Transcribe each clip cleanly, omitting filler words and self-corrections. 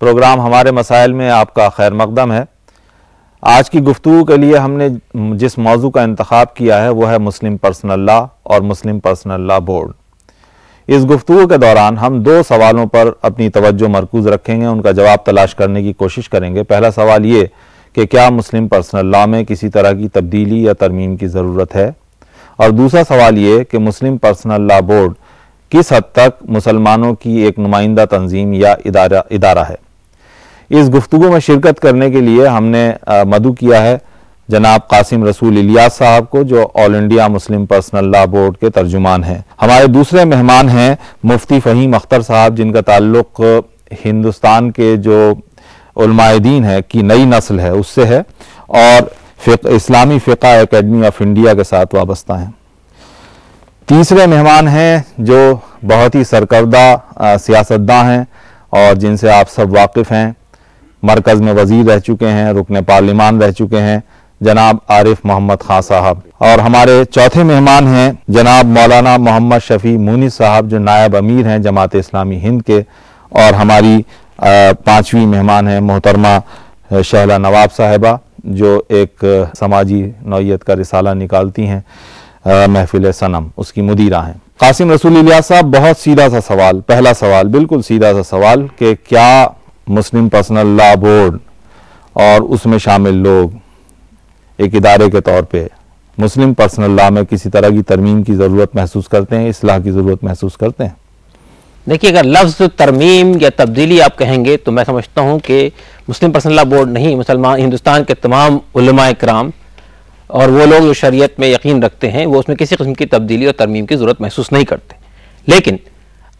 Programme हमारे मसाइल में आपका खैर मकदम है। आज की गुफ्तगू के लिए हमने जिस मौजू का इंतखाब किया है वह है मुस्लिम पर्सनल लॉ और मुस्लिम पर्सनल लॉ बोर्ड। इस गुफ्तगू के दौरान हम दो सवालों पर अपनी तवज्जो मरकूज़ रखेंगे, उनका जवाब तलाश करने की कोशिश करेंगे। पहला सवाल ये कि क्या मुस्लिम पर्सनल लॉ में किसी तरह की तब्दीली या तरमीम की ज़रूरत है, और दूसरा सवाल ये कि मुस्लिम पर्सनल लॉ बोर्ड किस हद तक मुसलमानों की एक नुमाइंदा तंजीम या इदारा है। इस गुफ्तगू में शिरकत करने के लिए हमने मदऊ किया है जनाब कासिम रसूल इलियास साहब को, जो all India Muslim personal law board के तर्जुमान हैं। हमारे दूसरे मेहमान हैं मुफ्ती फ़हीम अख्तर साहब, जिनका ताल्लुक हिंदुस्तान के जो उलमाए दीन है की नई नस्ल है उससे है, और इस्लामी फ़िक़्ह एकेडमी ऑफ इंडिया के साथ वाबस्ता हैं। तीसरे मेहमान हैं जो बहुत ही सरकर्दा सियासतदां हैं और जिनसे आप सब वाकिफ़ हैं, मरकज़ में वज़ीर रह चुके हैं, रुकन पार्लिमान रह चुके हैं, जनाब आरिफ मोहम्मद खां साहब। और हमारे चौथे मेहमान हैं जनाब मौलाना मोहम्मद शफी मुनीस साहब, जो नायब अमीर हैं जमात इस्लामी हिंद के। और हमारी पांचवी मेहमान हैं मोहतरमा शहला नवाब साहिबा, जो एक समाजी नौइयत का रिसाला निकालती हैं, महफिल सनम, उसकी मुदीरा हैं। कासिम रसूल इलियास साहब, बहुत सीधा सा सवाल, पहला सवाल बिल्कुल सीधा सा सवाल कि क्या मुस्लिम पर्सनल लॉ बोर्ड और उसमें शामिल लोग एक इदारे के तौर पे मुस्लिम पर्सनल लॉ में किसी तरह की तरमीम की ज़रूरत महसूस करते हैं, इस्लाह की ज़रूरत महसूस करते हैं? देखिए, अगर लफ्ज़ तरमीम या तब्दीली आप कहेंगे तो मैं समझता हूँ कि मुस्लिम पर्सनल लॉ बोर्ड नहीं, मुसलमान हिंदुस्तान के तमाम उलमाए किराम और वो लोग जो शरीयत में यकीन रखते हैं वो उसमें किसी किस्म की तब्दीली और तरमीम की ज़रूरत महसूस नहीं करते। लेकिन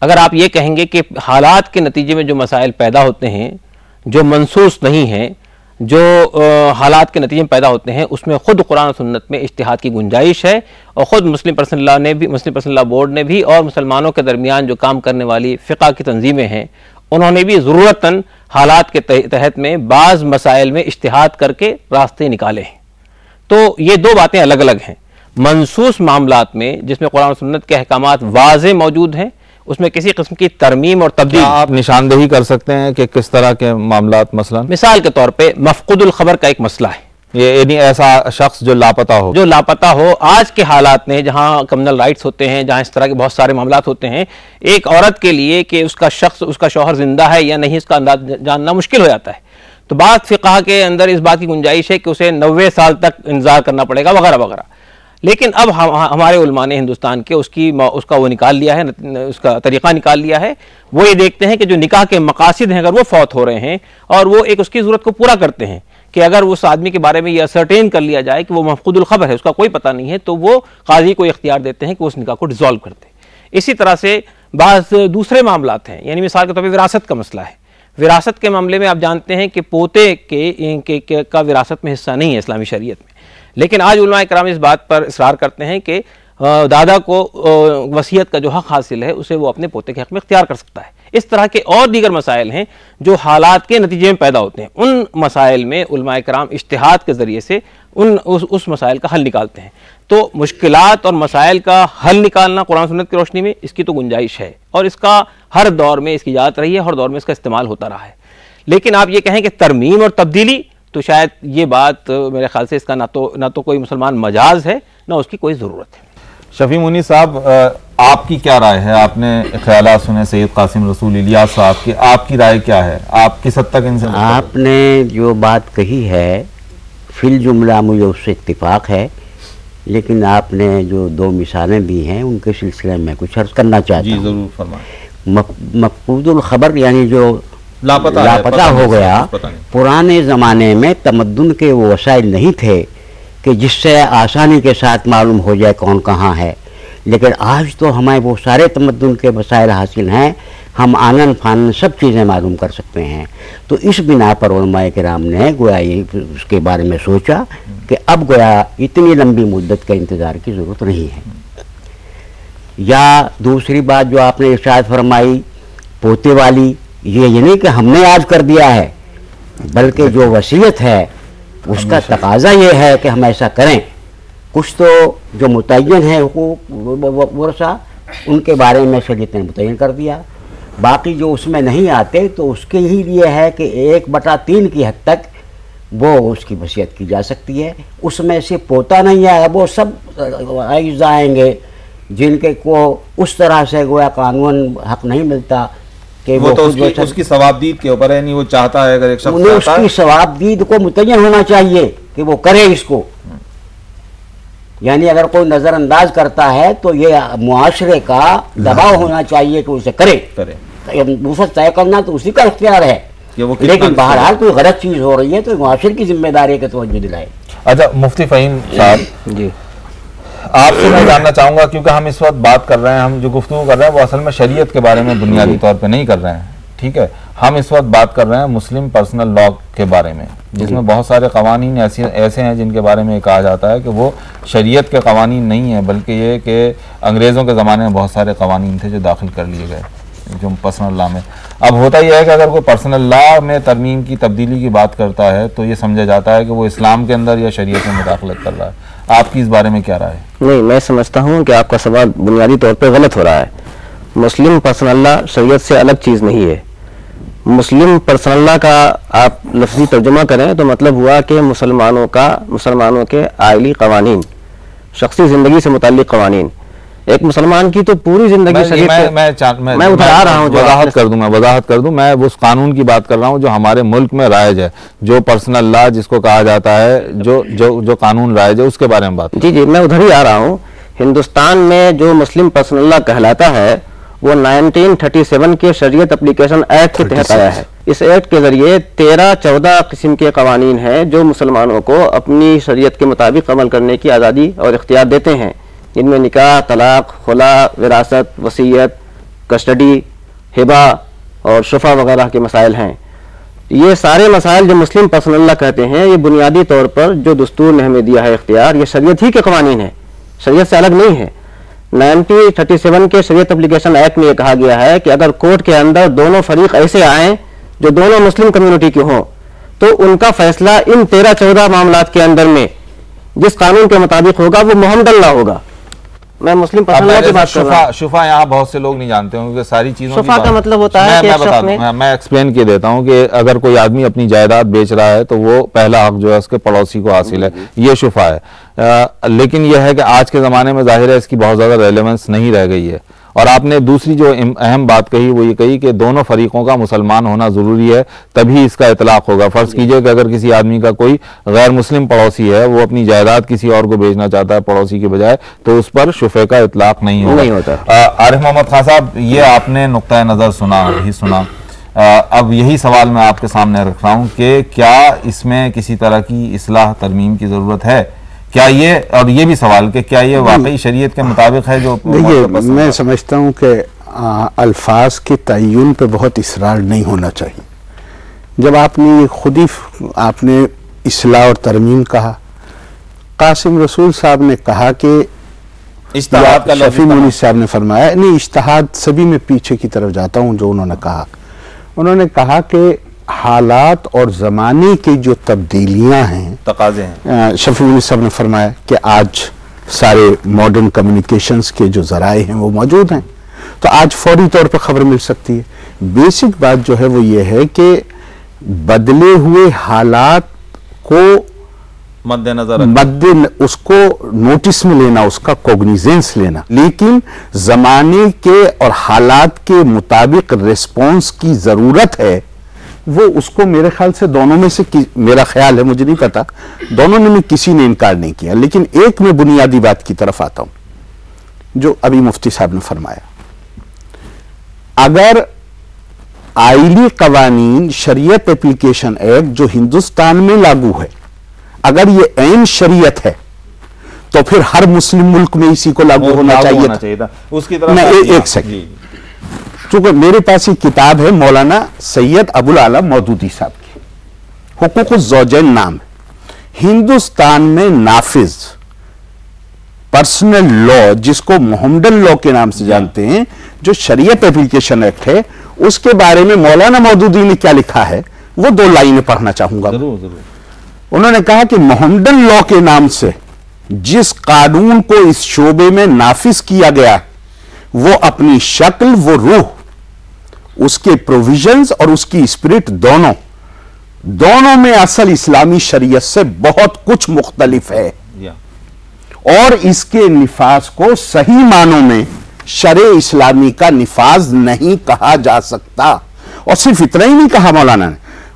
अगर आप ये कहेंगे कि हालात के नतीजे में जो मसाइल पैदा होते हैं, जो मनसूस नहीं हैं, जो हालात के नतीजे में पैदा होते हैं, उसमें ख़ुद कुरान और सुन्नत में इज्तिहाद की गुंजाइश है, और ख़ुद मुस्लिम पर्सनल लॉ ने भी, मुस्लिम पर्सनल लॉ बोर्ड ने भी, और मुसलमानों के दरमियान जो काम करने वाली फ़िक़्ह की तंजीमें हैं उन्होंने भी ज़रूरतन हालात के तहत में बाज़ मसाइल में इज्तिहाद करके रास्ते निकाले हैं। तो ये दो बातें अलग अलग हैं। मनसूस मामलात में जिसमें कुरान और सुन्नत के अहकामात वाज़े मौजूद हैं, उसमें किसी किस्म की तरमीम और तब्दील आप निशानदेही कर सकते हैं कि किस तरह के मामलात? मसलन मिसाल के तौर पे मफ़क़ूदुल ख़बर का एक मसला है, ये यानी ऐसा शख्स जो लापता हो, आज के हालात में जहाँ कम्युनल राइट्स होते हैं, जहाँ इस तरह के बहुत सारे मामलात होते हैं, एक औरत के लिए कि उसका शौहर जिंदा है या नहीं, इसका अंदाज जानना मुश्किल हो जाता है। तो बात फ़िक़्ह के अंदर इस बात की गुंजाइश है कि उसे 90 साल तक इंतज़ार करना पड़ेगा वगैरह वगैरह। लेकिन अब हमारे उलमा ने हिंदुस्तान के उसका वो निकाल लिया है, उसका तरीक़ा निकाल लिया है। वो ये देखते हैं कि जो निकाह के मकासिद हैं, अगर वो फौत हो रहे हैं और वो एक उसकी ज़रूरत को पूरा करते हैं कि अगर उस आदमी के बारे में ये असर्टेन कर लिया जाए कि वो मफ़क़ूदुल ख़बर है, उसका कोई पता नहीं है, तो वो काजी को इख्तियार देते हैं कि उस निकाह को डिज़ोल्व कर दे। इसी तरह से बाज़ दूसरे मामलात हैं, यानी मिसाल के तौर पर विरासत का मसला है। विरासत के मामले में आप जानते हैं कि पोते का विरासत में हिस्सा नहीं है इस्लामी शरीयत में, लेकिन आज उलमा इकराम इस बात पर इसरार करते हैं कि दादा को वसीयत का जो हक़ हासिल है उसे वो अपने पोते के हक़ में इख्तियार कर सकता है। इस तरह के और दीगर मसाइल हैं जो हालात के नतीजे में पैदा होते हैं। उन मसाइल में उलमा इकराम इज्तिहाद के ज़रिए से उस मसाइल का हल निकालते हैं। तो मुश्किलात और मसाइल का हल निकालना कुरान सुन्नत की रोशनी में, इसकी तो गुंजाइश है और इसका हर दौर में इसकी इजाज़त रही है, हर दौर में इसका इस्तेमाल होता रहा है। लेकिन आप ये कहें कि तरमीम और तब्दीली, तो शायद ये बात मेरे ख्याल से इसका ना तो कोई मुसलमान मजाज है, ना उसकी कोई ज़रूरत है। शफी मुनीस साहब, आपकी क्या राय है? आपने ख्यालात सुने सैयद कासिम रसूल इलियास साहब की, आपकी राय क्या है? आप किस हद तक इनसे? आपने जो बात कही है फिल जुमला मुझे उससे इत्तिफाक है, लेकिन आपने जो दो मिसालें दी हैं उनके सिलसिले में कुछ अर्ज करना चाहता हूँ। ज़रूर फरमाएं। मफ़क़ूदुल ख़बर यानी जो लापता हो गया, पुराने ज़माने में तमद्दुन के वो वसाइल नहीं थे कि जिससे आसानी के साथ मालूम हो जाए कौन कहाँ है, लेकिन आज तो हमें वो सारे तमद्दुन के वसाइल हासिल हैं, हम आनन फानन सब चीज़ें मालूम कर सकते हैं। तो इस बिना पर उलमाए किराम ने गोया ये उसके बारे में सोचा कि अब गोया इतनी लंबी मुद्दत का इंतज़ार की ज़रूरत नहीं है। या दूसरी बात जो आपने इरशाद फरमाई पोते वाली, ये नहीं कि हमने आज कर दिया है, बल्कि जो वसीयत है उसका तकाजा ये है कि हम ऐसा करें। कुछ तो जो मुतय्यन है वो वर्षा, उनके बारे में शरीयत ने मुतय्यन कर दिया, बाकी जो उसमें नहीं आते तो उसके ही लिए है कि 1/3 की हद तक वो उसकी वसीयत की जा सकती है। उसमें से पोता नहीं आएगा, वो सब आइज़ आएंगे जिनके को उस तरह से गोया कानून हक नहीं मिलता कि वो तो उसकी सवाबदीद के ऊपर है, नहीं वो चाहता है अगर एक शख्स उन्हें उसकी सवाबदीद को मुतय्यन होना चाहिए कि वो करे इसको। यानी अगर कोई नज़रअंदाज करता है तो ये मुआशरे का दबाव होना चाहिए कि उसे करे। दूसरा तय करना तो उसी का इख्तियार है, लेकिन बहरहाल कोई गलत चीज़ हो रही है तो मुआशरे की जिम्मेदारी के तवज्जो दिलाए। अच्छा मुफ्ती फ़हीम साहब जी, आपसे मैं जानना चाहूँगा, क्योंकि हम इस वक्त बात कर रहे हैं, हम जो गुफ्तगू कर रहे हैं वो असल में शरीयत के बारे में बुनियादी तौर पे नहीं कर रहे हैं, ठीक है। हम इस वक्त बात कर रहे हैं मुस्लिम पर्सनल लॉ के बारे में, जिसमें बहुत सारे कवानीन ऐसे हैं जिनके बारे में कहा जाता है कि वो शरीयत के कवानीन नहीं है, बल्कि ये कि अंग्रेज़ों के ज़माने में बहुत सारे कवानीन थे जो दाखिल कर लिए गए जो पर्सनल लॉ में। अब होता यह है कि अगर कोई पर्सनल लॉ में तरमीम की तब्दीली की बात करता है तो ये समझा जाता है कि वो इस्लाम के अंदर या शरीयत में मुदाखलत कर रहा है। आपकी इस बारे में क्या राय है? नहीं, मैं समझता हूँ कि आपका सवाल बुनियादी तौर पर गलत हो रहा है। मुस्लिम पर्सनल लॉ शरीयत से अलग चीज़ नहीं है। मुस्लिम पर्सनल लॉ का आप लफ्ज़ी तर्जुमा करें तो मतलब हुआ कि मुसलमानों के आइली कवानीन, शख्सी ज़िंदगी से मुताल्लिक़ कवानीन। एक मुसलमान की तो पूरी जिंदगी मैं उधर आ रहा हूँ, वजाहत कर दूं, मैं उस कानून की बात कर रहा हूँ जो हमारे मुल्क में राइज है, जो पर्सनल लॉ जिसको कहा जाता है, जो कानून राइज है, उसके बारे में बात। जी, मैं उधर ही आ रहा हूँ। हिंदुस्तान में जो मुस्लिम पर्सनल लॉ कहलाता है वो 1937 के शरीयत एप्लीकेशन एक्ट के तहत आया है। इस एक्ट के जरिए 13-14 किस्म के कवानीन हैं जो मुसलमानों को अपनी शरीयत के मुताबिक अमल करने की आज़ादी और इख्तियार देते हैं। इनमें निकाह, तलाक, खुला, विरासत, वसीयत, कस्टडी, हिबा और शुफा वगैरह के मसाइल हैं। ये सारे मसाइल जो मुस्लिम पर्सनल लॉ कहते हैं, ये बुनियादी तौर पर जो दस्तूर ने हमें दिया है इख्तियार, ये शरीयत ही के कवानीन है, शरीयत से अलग नहीं है। 1937 के शरीयत एप्लीकेशन एक्ट में यह कहा गया है कि अगर कोर्ट के अंदर दोनों फरीक ऐसे आए जो दोनों मुस्लिम कम्युनिटी के हों तो उनका फैसला इन 13-14 मामलात के अंदर में जिस कानून के मुताबिक होगा वो मुहम्मदन लॉ होगा। मैं मुस्लिम पर्सनल लॉ की बात कर रहा हूं। शुफा यहाँ बहुत से लोग नहीं जानते होंगे सारी चीजों शुफा का मतलब होता है कि मैं एक्सप्लेन कर देता हूँ कि अगर कोई आदमी अपनी जायदाद बेच रहा है तो वो पहला हक जो है उसके पड़ोसी को हासिल है, ये शुफा है। लेकिन यह है कि आज के ज़माने में जाहिर है इसकी बहुत ज़्यादा रेलेवेंस नहीं रह गई है। और आपने दूसरी जो अहम बात कही वो ये कही कि दोनों फरीकों का मुसलमान होना ज़रूरी है तभी इसका इतलाक़ होगा। फ़र्ज़ कीजिए कि अगर किसी आदमी का कोई गैर मुस्लिम पड़ोसी है, वो अपनी जायदाद किसी और को बेचना चाहता है पड़ोसी के बजाय, तो उस पर शुफे का इतलाक़ नहीं होता। आरिफ मोहम्मद खान साहब, ये आपने नुक्ता नज़र सुना। अब यही सवाल मैं आपके सामने रख रहा हूँ कि क्या इसमें किसी तरह की इस्लाह तरमीम की ज़रूरत है? क्या ये, और ये भी सवाल कि क्या ये वाकई शरीयत के मुताबिक है? जो देखिए, मैं समझता हूँ कि अल्फाज के तय्युन पे बहुत इसरार नहीं होना चाहिए। जब आपने खुद ही आपने इस्लाह और तरमीम कहा, कासिम रसूल साहब ने कहा कि इज्तिहाद का, शफी मुनीस साहब ने फरमाया, नहीं इज्तिहाद सभी में पीछे की तरफ जाता हूँ जो उन्होंने कहा कि हालात और ज़माने की जो तब्दीलियां हैं, तकाज़े हैं, शफी मुनीस साहब ने फरमाया कि आज सारे मॉडर्न कम्युनिकेशंस के जो ज़राए हैं वो मौजूद हैं, तो आज फौरी तौर पर खबर मिल सकती है। बेसिक बात जो है वो ये है कि बदले हुए हालात को मद्देनजर उसको नोटिस में लेना, उसका कॉग्निजेंस लेना, लेकिन ज़माने के और हालात के मुताबिक रिस्पॉन्स की ज़रूरत है, वो उसको मेरे ख्याल से दोनों में से मेरा ख्याल है, मुझे नहीं पता, दोनों में किसी ने इनकार नहीं किया। लेकिन एक में बुनियादी बात की तरफ आता हूं जो अभी मुफ्ती साहब ने फरमाया, अगर आइली कवानीन शरीयत एप्लीकेशन एक्ट जो हिंदुस्तान में लागू है, अगर ये ऐन शरीयत है तो फिर हर मुस्लिम मुल्क में इसी को लागू होना चाहिए था। उसकी तरफ मैं एक सेकंड, चूंकि मेरे पास एक किताब है मौलाना सैयद अबुल आला मौदूदी साहब की, हुकूक़ुज़्ज़ौजैन नाम है, हिंदुस्तान में नाफिज पर्सनल लॉ जिसको मोहम्मदन लॉ के नाम से जानते हैं, जो शरीयत एप्लीकेशन एक्ट है, उसके बारे में मौलाना मौदूदी ने क्या लिखा है वो 2 लाइनें पढ़ना चाहूंगा। जरूर। उन्होंने कहा कि मोहम्मदन लॉ के नाम से जिस कानून को इस शोबे में नाफिज किया गया वो अपनी शक्ल, वो रूह उसके प्रोविजंस और उसकी स्पिरिट दोनों में असल इस्लामी शरीयत से बहुत कुछ मुख्तलिफ है और इसके निफाज को सही मानों में शरे इस्लामी का निफाज नहीं कहा जा सकता। और सिर्फ इतना ही नहीं कहा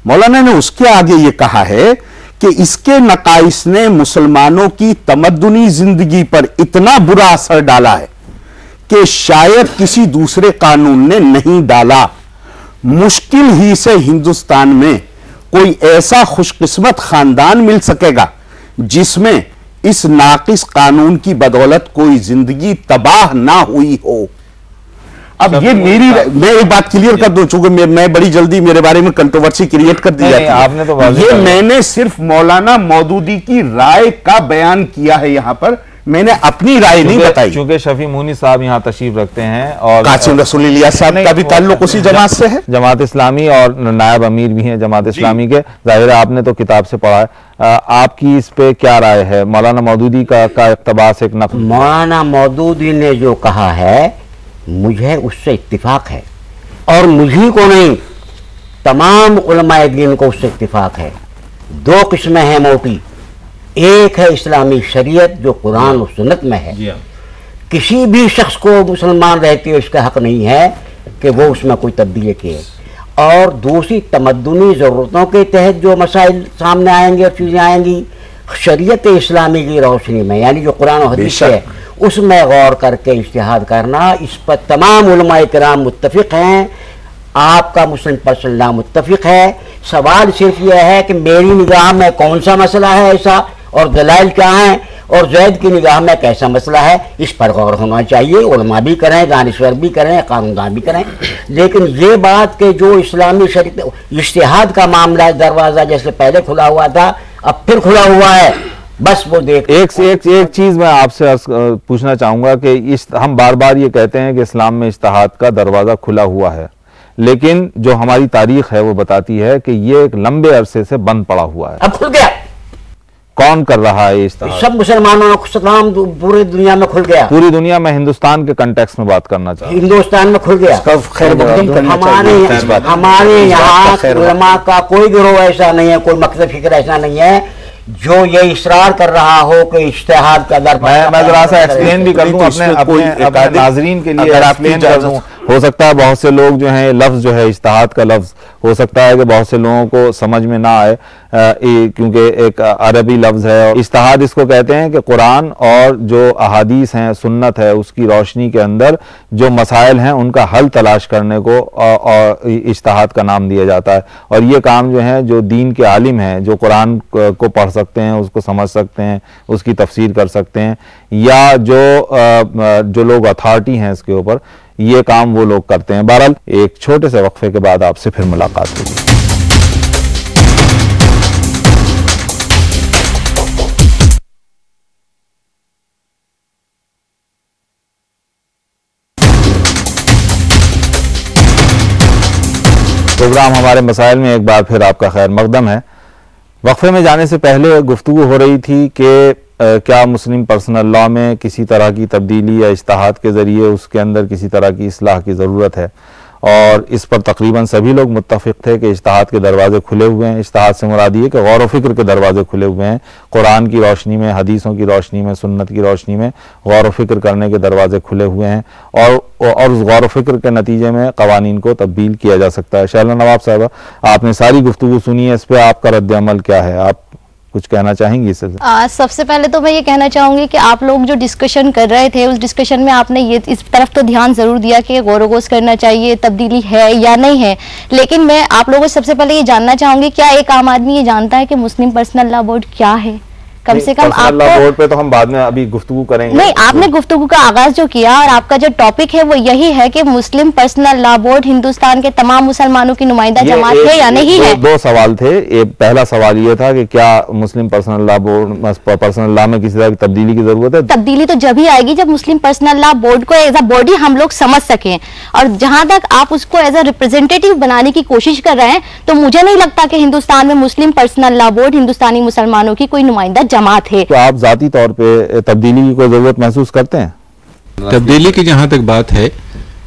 मौलाना ने उसके आगे यह कहा है कि इसके नकाइस ने मुसलमानों की तमद्दुनी जिंदगी पर इतना बुरा असर डाला है कि शायद किसी दूसरे कानून ने नहीं डाला। मुश्किल ही से हिंदुस्तान में कोई ऐसा खुशकिस्मत खानदान मिल सकेगा जिसमें इस नाकिस कानून की बदौलत कोई जिंदगी तबाह ना हुई हो। अब ये मैं एक बात क्लियर कर दूं, चूंकि मैं बड़ी जल्दी मेरे बारे में कंट्रोवर्सी क्रिएट कर दी जाती है। आपने तो ये मैंने सिर्फ मौलाना मौदूदी की राय का बयान किया है, यहां पर मैंने अपनी राय नहीं बताई। चूंकि शफी मुनी साहब यहाँ तशरीफ रखते हैं और कासिम रसूल इलियास साहब का भी ताल्लुक उसी जमात से है, जमात इस्लामी, और नायब अमीर भी हैं जमात इस्लामी के। जाहिर है आपने तो किताब से पढ़ा है, आपकी इस पे क्या राय है? मौलाना मौदूदी का इक़्तिबास एक नक़ल। मौलाना मौदूदी ने जो कहा है मुझे उससे इत्तिफाक है, और मुझी को नहीं तमाम उलमाए दीन को उससे इत्तिफाक है। दो किस्में हैं मोटी, एक है इस्लामी शरीयत जो कुरान और सुन्नत में है, किसी भी शख्स को मुसलमान रहते हुए इसका हक नहीं है कि वो उसमें कोई तब्दीली किए। और दूसरी तमद्दुनी ज़रूरतों के तहत जो मसाइल सामने आएंगे और चीज़ें आएंगी शरीयत इस्लामी की रोशनी में, यानी जो कुरान और हदीस है उसमें गौर करके इज्तिहाद करना, इस पर तमाम उलमाए किराम मुत्तफिक हैं। आपका मुस्लिम पर्सन मुत्तफिक है। सवाल सिर्फ यह है कि मेरी निगाह में कौन सा मसला है ऐसा और दलाइल क्या हैं, और जैद की निगाह में कैसा मसला है, इस पर गौर होना चाहिए। उलमा भी करें, दानिश्वर भी करें, कानूनदान भी करें। लेकिन ये बात कि जो इस्लामी शरीयत इज्तिहाद का मामला दरवाज़ा जैसे पहले खुला हुआ था अब फिर खुला हुआ है, बस वो देख। एक चीज मैं आपसे पूछना चाहूंगा कि हम बार बार ये कहते हैं कि इस्लाम में इज्तिहाद का दरवाजा खुला हुआ है, लेकिन जो हमारी तारीख है वो बताती है कि ये एक लंबे अरसे से बंद पड़ा हुआ है। अब खुल गया। कौन कर रहा है इज्तिहाद? सब मुसलमानों को इस्लाम पूरी दुनिया में खुल गया। पूरी दुनिया में, हिंदुस्तान के कंटेक्स्ट में बात करना चाहिए। हिंदुस्तान में खुल गया। हमारे यहाँ उलमा का कोई गिरोह ऐसा नहीं है, कोई मकसद फिक्र ऐसा नहीं है जो ये इसरार कर रहा हो कि इज्तिहाद का दर। मैं जरा सा एक्सप्लेन भी कर दूं अपने नाजरीन के लिए, एक्सप्लेन कर दूं। हो सकता है बहुत से लोग जो हैं लफ्ज़ जो है इज्तिहाद का लफ्ज़ हो सकता है कि बहुत से लोगों को समझ में ना आए, क्योंकि एक अरबी लफ्ज़ है। इज्तिहाद इसको कहते हैं कि कुरान और जो अहादीस हैं, सुन्नत है, उसकी रोशनी के अंदर जो मसाइल हैं उनका हल तलाश करने को इज्तिहाद का नाम दिया जाता है। और ये काम जो है जो दीन के आलिम हैं, जो कुरान को पढ़ सकते हैं, उसको समझ सकते हैं, उसकी तफसीर कर सकते हैं, या जो लोग अथॉरिटी हैं इसके ऊपर, ये काम वो लोग करते हैं। बहरहाल एक छोटे से वक्फे के बाद आपसे फिर मुलाकात होगी। प्रोग्राम हमारे मसाइल में एक बार फिर आपका खैर मकदम है। वक्फे में जाने से पहले गुफ्तगू हो रही थी कि क्या मुस्लिम पर्सनल लॉ में किसी तरह की तब्दीली या इज्तिहाद के ज़रिए उसके अंदर किसी तरह की इस्लाह की ज़रूरत है, और इस पर तकरीबन सभी लोग मुत्तफिक थे कि इज्तिहाद के दरवाजे खुले हुए हैं। इज्तिहाद से मुराद ये कि गौर व फिक्र के दरवाजे खुले हुए हैं। कुरान की रोशनी में, हदीसों की रोशनी में, सुन्नत की रोशनी में गौर व फिक्र करने के दरवाजे खुले हुए हैं, और उस गौर व फिक्र के नतीजे में कवानीन को तब्दील किया जा सकता है। शैला नवाब साहबा, आपने सारी गुफ्तगू सुनी है, इस पर आपका रद्द अमल क्या है? आप कुछ कहना चाहेंगी इससे? सबसे पहले तो मैं ये कहना चाहूंगी कि आप लोग जो डिस्कशन कर रहे थे उस डिस्कशन में आपने ये इस तरफ तो ध्यान जरूर दिया कि गौर व करना चाहिए, तब्दीली है या नहीं है। लेकिन मैं आप लोगों से सबसे पहले ये जानना चाहूंगी, क्या एक आम आदमी ये जानता है कि मुस्लिम पर्सनल लॉ बोर्ड क्या है? कम से कम आपको बोर्ड पे तो हम बाद में अभी गुफ्तगू करेंगे। नहीं, आपने गुफ्तगू का आगाज जो किया और आपका जो टॉपिक है वो यही है कि मुस्लिम पर्सनल लॉ बोर्ड हिंदुस्तान के तमाम मुसलमानों की नुमाइंदा जमात है या नहीं है। दो सवाल थे। पहला सवाल ये था कि क्या Muslim personal law board, personal law में किसी तरह की तब्दीली की जरूरत है? तब्दीली तो जब ही आएगी जब मुस्लिम पर्सनल लॉ बोर्ड को एज अ बॉडी हम लोग समझ सकें, और जहां तक आप उसको एज अ रिप्रेजेंटेटिव बनाने की कोशिश कर रहे हैं तो मुझे नहीं लगता कि हिंदुस्तान में मुस्लिम पर्सनल लॉ बोर्ड हिंदुस्तानी मुसलमानों की कोई नुमाइंदा जमात है। तो आप जाती तौर पे तब्दीली की कोई जरूरत महसूस करते हैं? तब्दीली की जहाँ तक बात है,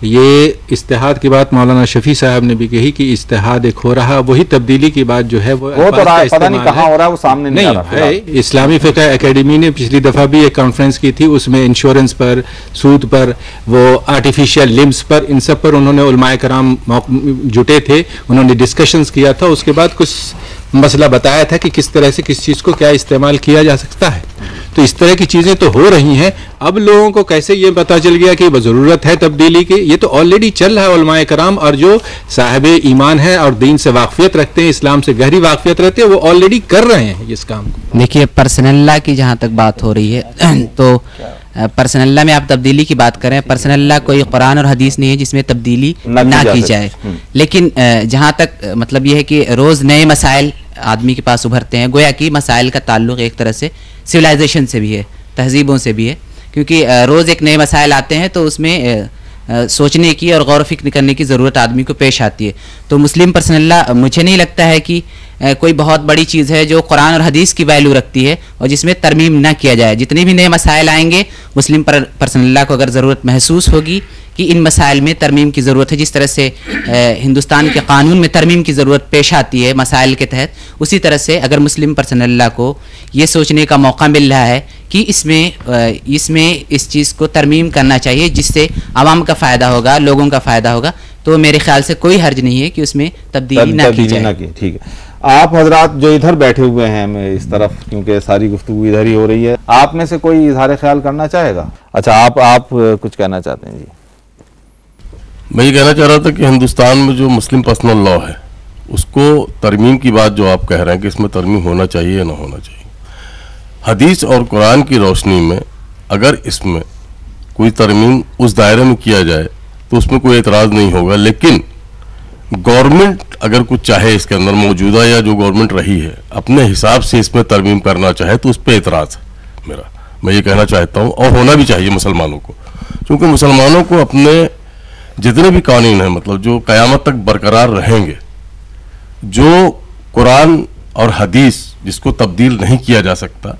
ये इस्तिहाद की बात मौलाना शफी साहब ने भी कही कि इस्तिहाद एक हो रहा, वही तब्दीली की बात जो है वो तो पता नहीं कहाँ हो रहा है, वो सामने नहीं आ रहा है। इस्लामी फ़िक़्ह एकेडमी ने पिछली दफ़ा भी एक कॉन्फ्रेंस की थी, उसमें इंश्योरेंस पर, सूद पर, वो आर्टिफिशियल लिम्स पर, इन सब पर उन्होंने उलमाए कराम जुटे थे, उन्होंने डिस्कशंस किया था। उसके बाद कुछ मसला बताया था कि किस तरह से किस चीज़ को क्या इस्तेमाल किया जा सकता है। तो इस तरह की चीज़ें तो हो रही हैं। अब लोगों को कैसे ये पता चल गया कि ज़रूरत है तब्दीली की? ये तो ऑलरेडी चल रहा है। उलमाए कराम और जो साहिब ईमान है और दीन से वाक़फ़ियत रखते हैं, इस्लाम से गहरी वाक़फ़ियत रखते हैं, वो ऑलरेडी कर रहे हैं इस काम को। देखिए, पर्सनल लॉ की जहाँ तक बात हो रही है तो पर्सनल लॉ में आप तब्दीली की बात करें, पर्सनल लॉ कोई कुरान और हदीस नहीं है जिसमें तब्दीली ना की जाए। लेकिन जहाँ तक मतलब ये है कि रोज़ नए मसाइल आदमी के पास उभरते हैं, गोया कि मसाइल का ताल्लुक़ एक तरह से सिविलाइजेशन से भी है, तहजीबों से भी है, क्योंकि रोज़ एक नए मसाइल आते हैं तो उसमें सोचने की और गौर फिक्र करने की ज़रूरत आदमी को पेश आती है। तो मुस्लिम पर्सनल लॉ मुझे नहीं लगता है कि कोई बहुत बड़ी चीज़ है जो कुरान और हदीस की वैल्यू रखती है और जिसमें तरमीम ना किया जाए। जितने भी नए मसाइल आएंगे, मुस्लिम पर्सनल लॉ को अगर ज़रूरत महसूस होगी कि इन मसाइल में तरमीम की ज़रूरत है, जिस तरह से हिंदुस्तान के कानून में तरमीम की ज़रूरत पेश आती है मसाइल के तहत, उसी तरह से अगर मुस्लिम पर्सनल लॉ को ये सोचने का मौका मिल रहा है कि इसमें इस चीज़ को तरमीम करना चाहिए जिससे आवाम का फ़ायदा होगा, लोगों का फ़ायदा होगा, तो मेरे ख्याल से कोई हर्ज नहीं है कि उसमें तब्दीली ना की जाए। ठीक है। आप हजरात जो इधर बैठे हुए हैं, मैं इस तरफ, क्योंकि सारी गुफ्तगू इधर ही हो रही है, आप में से कोई इजहार ख्याल करना चाहेगा? अच्छा, आप कुछ कहना चाहते हैं? जी, मैं ये कहना चाह रहा था कि हिंदुस्तान में जो मुस्लिम पर्सनल लॉ है उसको तरमीम की बात जो आप कह रहे हैं कि इसमें तरमीम होना चाहिए या ना होना चाहिए, हदीस और कुरान की रोशनी में अगर इसमें कोई तरमीम उस दायरे में किया जाए तो उसमें कोई एतराज़ नहीं होगा। लेकिन गवर्नमेंट अगर कुछ चाहे इसके अंदर, मौजूदा या जो गवर्नमेंट रही है, अपने हिसाब से इसमें तरमीम करना चाहे तो उस पर एतराज़ है मेरा। मैं ये कहना चाहता हूँ, और होना भी चाहिए मुसलमानों को, क्योंकि मुसलमानों को अपने जितने भी कानून हैं, मतलब जो क़यामत तक बरकरार रहेंगे, जो कुरान और हदीस जिसको तब्दील नहीं किया जा सकता,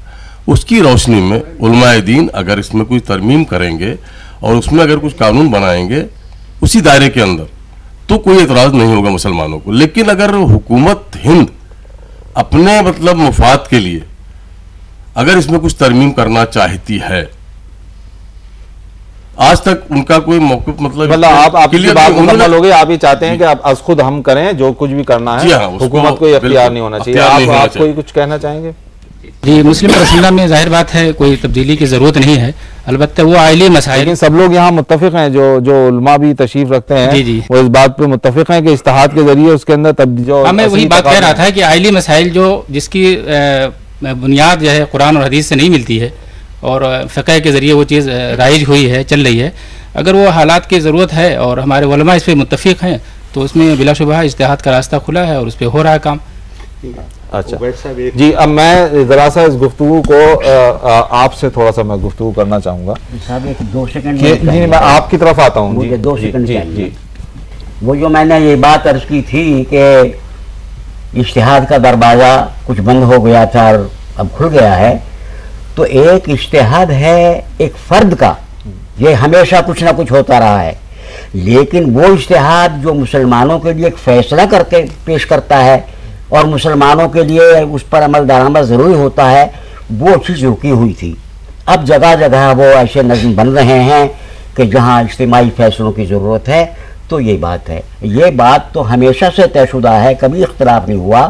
उसकी रोशनी में उलमाए दीन अगर इसमें कोई तरमीम करेंगे और उसमें अगर कुछ कानून बनाएंगे उसी दायरे के अंदर, तो कोई एतराज़ नहीं होगा मुसलमानों को। लेकिन अगर हुकूमत हिंद अपने मतलब मुफाद के लिए अगर इसमें कुछ तरमीम करना चाहती है, आज तक उनका कोई मौक़िफ़ मतलब आपकी बात मुकम्मल हो गई, आप ये चाहते हैं कि आप अज़ खुद हम करें जो कुछ भी करना है, हुकूमत को इख्तियार नहीं होना चाहिए। आप कोई कुछ कहना चाहेंगे? जी, मुस्लिम पर्सनल लॉ में जाहिर बात है कोई तब्दीली की ज़रूरत नहीं है, अलबत्ता वो आइली मसाइल। लेकिन सब लोग यहाँ मुत्तफिक हैं, जो उलमा भी तशरीफ रखते हैं, जी, वो इस बात पे मुत्तफिक हैं कि इस्तिहाद के जरिए उसके अंदर तब्दीली। मैं वही बात कह रहा था कि आइली मसाइल जो जिसकी बुनियाद जो है कुरान और हदीस से नहीं मिलती है और फ़िक़्ह के ज़रिए वो चीज़ राइज हुई है, चल रही है, अगर वो हालात की ज़रूरत है और हमारे उलमा इस पर मुत्तफिक हैं तो उसमें बिलाशुबहा इज्तिहाद का रास्ता खुला है और उस पर हो रहा है काम। अच्छा जी, अब मैं ज़रा सा इस गुफ्तगू को आपसे थोड़ा सा मैं गुफ्तगू करना चाहूँगा। साहब 2 सेकंड जी, मैं आपकी तरफ आता हूँ। मुझे 2 सेकंड चाहिए। वो जो मैंने ये बात अर्ज की थी कि इज्तिहाद का दरवाज़ा कुछ बंद हो गया था और अब खुल गया है, तो एक इज्तिहाद है एक फ़र्द का, ये हमेशा कुछ ना कुछ होता रहा है, लेकिन वो इज्तिहाद जो मुसलमानों के लिए एक फ़ैसला करके पेश करता है और मुसलमानों के लिए उस पर अमल दरामद ज़रूरी होता है, वो चीज़ रुकी हुई थी। अब जगह जगह वो ऐसे नज़म बन रहे हैं कि जहाँ इज्तिमाई फ़ैसलों की ज़रूरत है, तो ये बात है। ये बात तो हमेशा से तयशुदा है, कभी इख्तिलाफ नहीं हुआ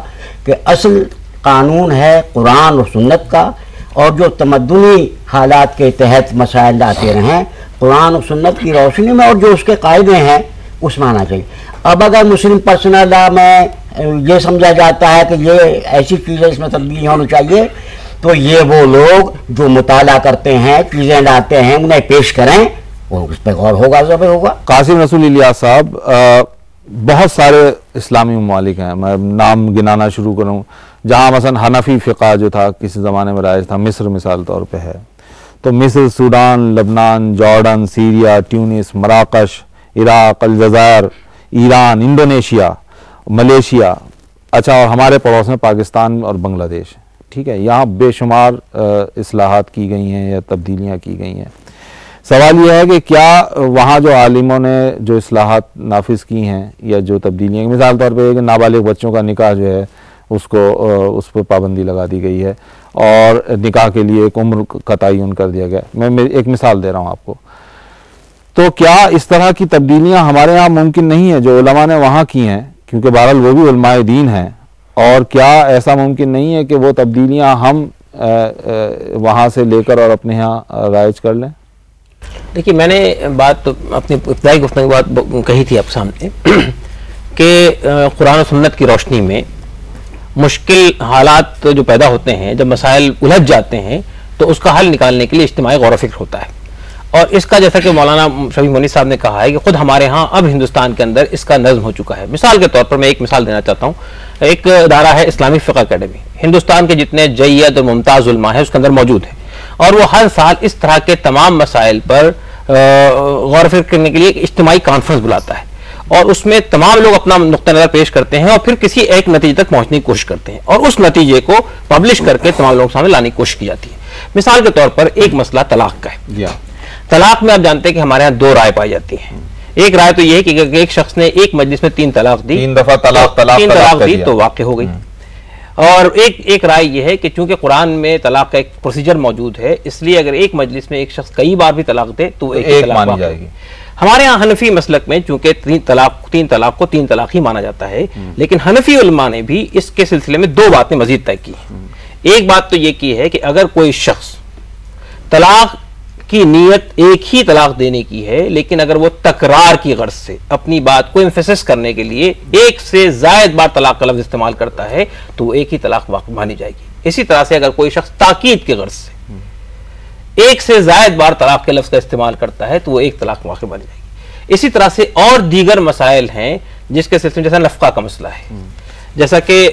कि असल कानून है कुरान और सुन्नत का, और जो तमद्दुनी हालात के तहत मसाइल आते रहें कुरान और सुन्नत की रोशनी में और जो उसके कायदे हैं उसमें आना चाहिए। अब अगर मुस्लिम पर्सनल लॉ में ये समझा जाता है कि ये ऐसी चीज़ें इसमें तब्दीली होनी चाहिए, तो ये वो लोग जो मुताला करते हैं, चीज़ें लाते हैं, उन्हें पेश करें, और उस पर गौर होगा, ज़रूर होगा। कासिम रसूल इलियास साहब, बहुत सारे इस्लामी ममालिक हैं, मैं नाम गिनाना शुरू करूँ, जहाँ मसलन हनफी फ़िक़्ह जो था किसी ज़माने में राइज था, मिस्र मिसाल तौर पे है, तो मिस्र, सूडान, लबनान, जॉर्डन, सीरिया, ट्यूनिस, मराकश, इराक़, अलजायर, ईरान, इंडोनेशिया, मलेशिया, अच्छा, और हमारे पड़ोस में पाकिस्तान और बांग्लादेश, ठीक है, यहाँ बेशुमार इस्लाहात की गई हैं या तब्दीलियाँ की गई हैं। सवाल यह है कि क्या वहाँ जो आलिमों ने जो इस्लाहात नाफिज की हैं या जो तब्दीलियाँ, मिसाल तौर पे नाबालिग बच्चों का निकाह जो है उसको उस पर पाबंदी लगा दी गई है और निकाह के लिए एक उम्र का तयन कर दिया गया। मैं एक मिसाल दे रहा हूँ आपको। तो क्या इस तरह की तब्दीलियाँ हमारे यहाँ मुमकिन नहीं है जो उलमा ने वहाँ की हैं, क्योंकि बहरहाल वो भी उलमाए दीन हैं, और क्या ऐसा मुमकिन नहीं है कि वो तब्दीलियाँ हम वहाँ से लेकर और अपने यहाँ राइज कर लें? देखिए, मैंने बात तो अपनी इब्तिदाई गुफ्तगू बात कही थी आप सामने कि कुरान और सुन्नत की रोशनी में मुश्किल हालात जो पैदा होते हैं, जब मसाइल उलझ जाते हैं तो उसका हल निकालने के लिए इज्तिमाई गौर व फिक्र होता है। और इसका जैसा कि मौलाना शफी मोनी साहब ने कहा है कि खुद हमारे यहाँ अब हिंदुस्तान के अंदर इसका नज़्म हो चुका है। मिसाल के तौर पर मैं एक मिसाल देना चाहता हूँ। एक इदारा है इस्लामिक फ़िक़्ह अकेडमी, हिंदुस्तान के जितने जय्यद और मुमताज़ उलमा है उसके अंदर मौजूद है, और वो हर साल इस तरह के तमाम मसाइल पर गौर फिक्र करने के लिए एक इज्तिमाई कॉन्फ्रेंस बुलाता है, और उसमें तमाम लोग अपना नुक्ता नज़र पेश करते हैं और फिर किसी एक नतीजे तक पहुंचने की कोशिश करते हैं, और उस नतीजे को पब्लिश करके तमाम लोगों के सामने लाने की कोशिश की जाती है। मिसाल के तौर पर एक मसला तलाक का है। तलाक में आप जानते हैं कि हमारे यहाँ दो राय पाई जाती है। एक राय तो यह है कि अगर एक शख्स ने एक मजलिस में 3 तलाक दी, 3 दफा तलाक दी तो वाक़ई हो गई। और एक राय यह है कि चूंकि कुरान में तलाक का एक प्रोसीजर मौजूद है, इसलिए अगर एक मजलिस में एक शख्स कई बार भी तलाक दे तो एक तलाक मानी जाएगी। हमारे यहाँ हनफी मसलक में चूंकि 3 तलाक को 3 तलाक ही माना जाता है, लेकिन हनफी उलमा ने भी इसके सिलसिले में 2 बातें मजीद तय की। एक बात तो यह की है कि अगर कोई शख्स तलाक की नीयत एक ही तलाक देने की है, लेकिन अगर वो तकरार की गर्ज से अपनी बात को एम्फेसिस करने के लिए एक से जायद बार तलाक का लफ्ज इस्तेमाल करता है तो वो एक ही तलाक वाक़ई मानी जाएगी। इसी तरह से अगर कोई शख्स ताकीद की गर्ज से एक से जायद बार तलाक के लफ्ज का इस्तेमाल करता है तो वो एक तलाक वाक़ई मानी जाएगी। इसी तरह से और दीगर मसाइल हैं जिसके सिलसिले में, जैसा नफका का मसला है, जैसा कि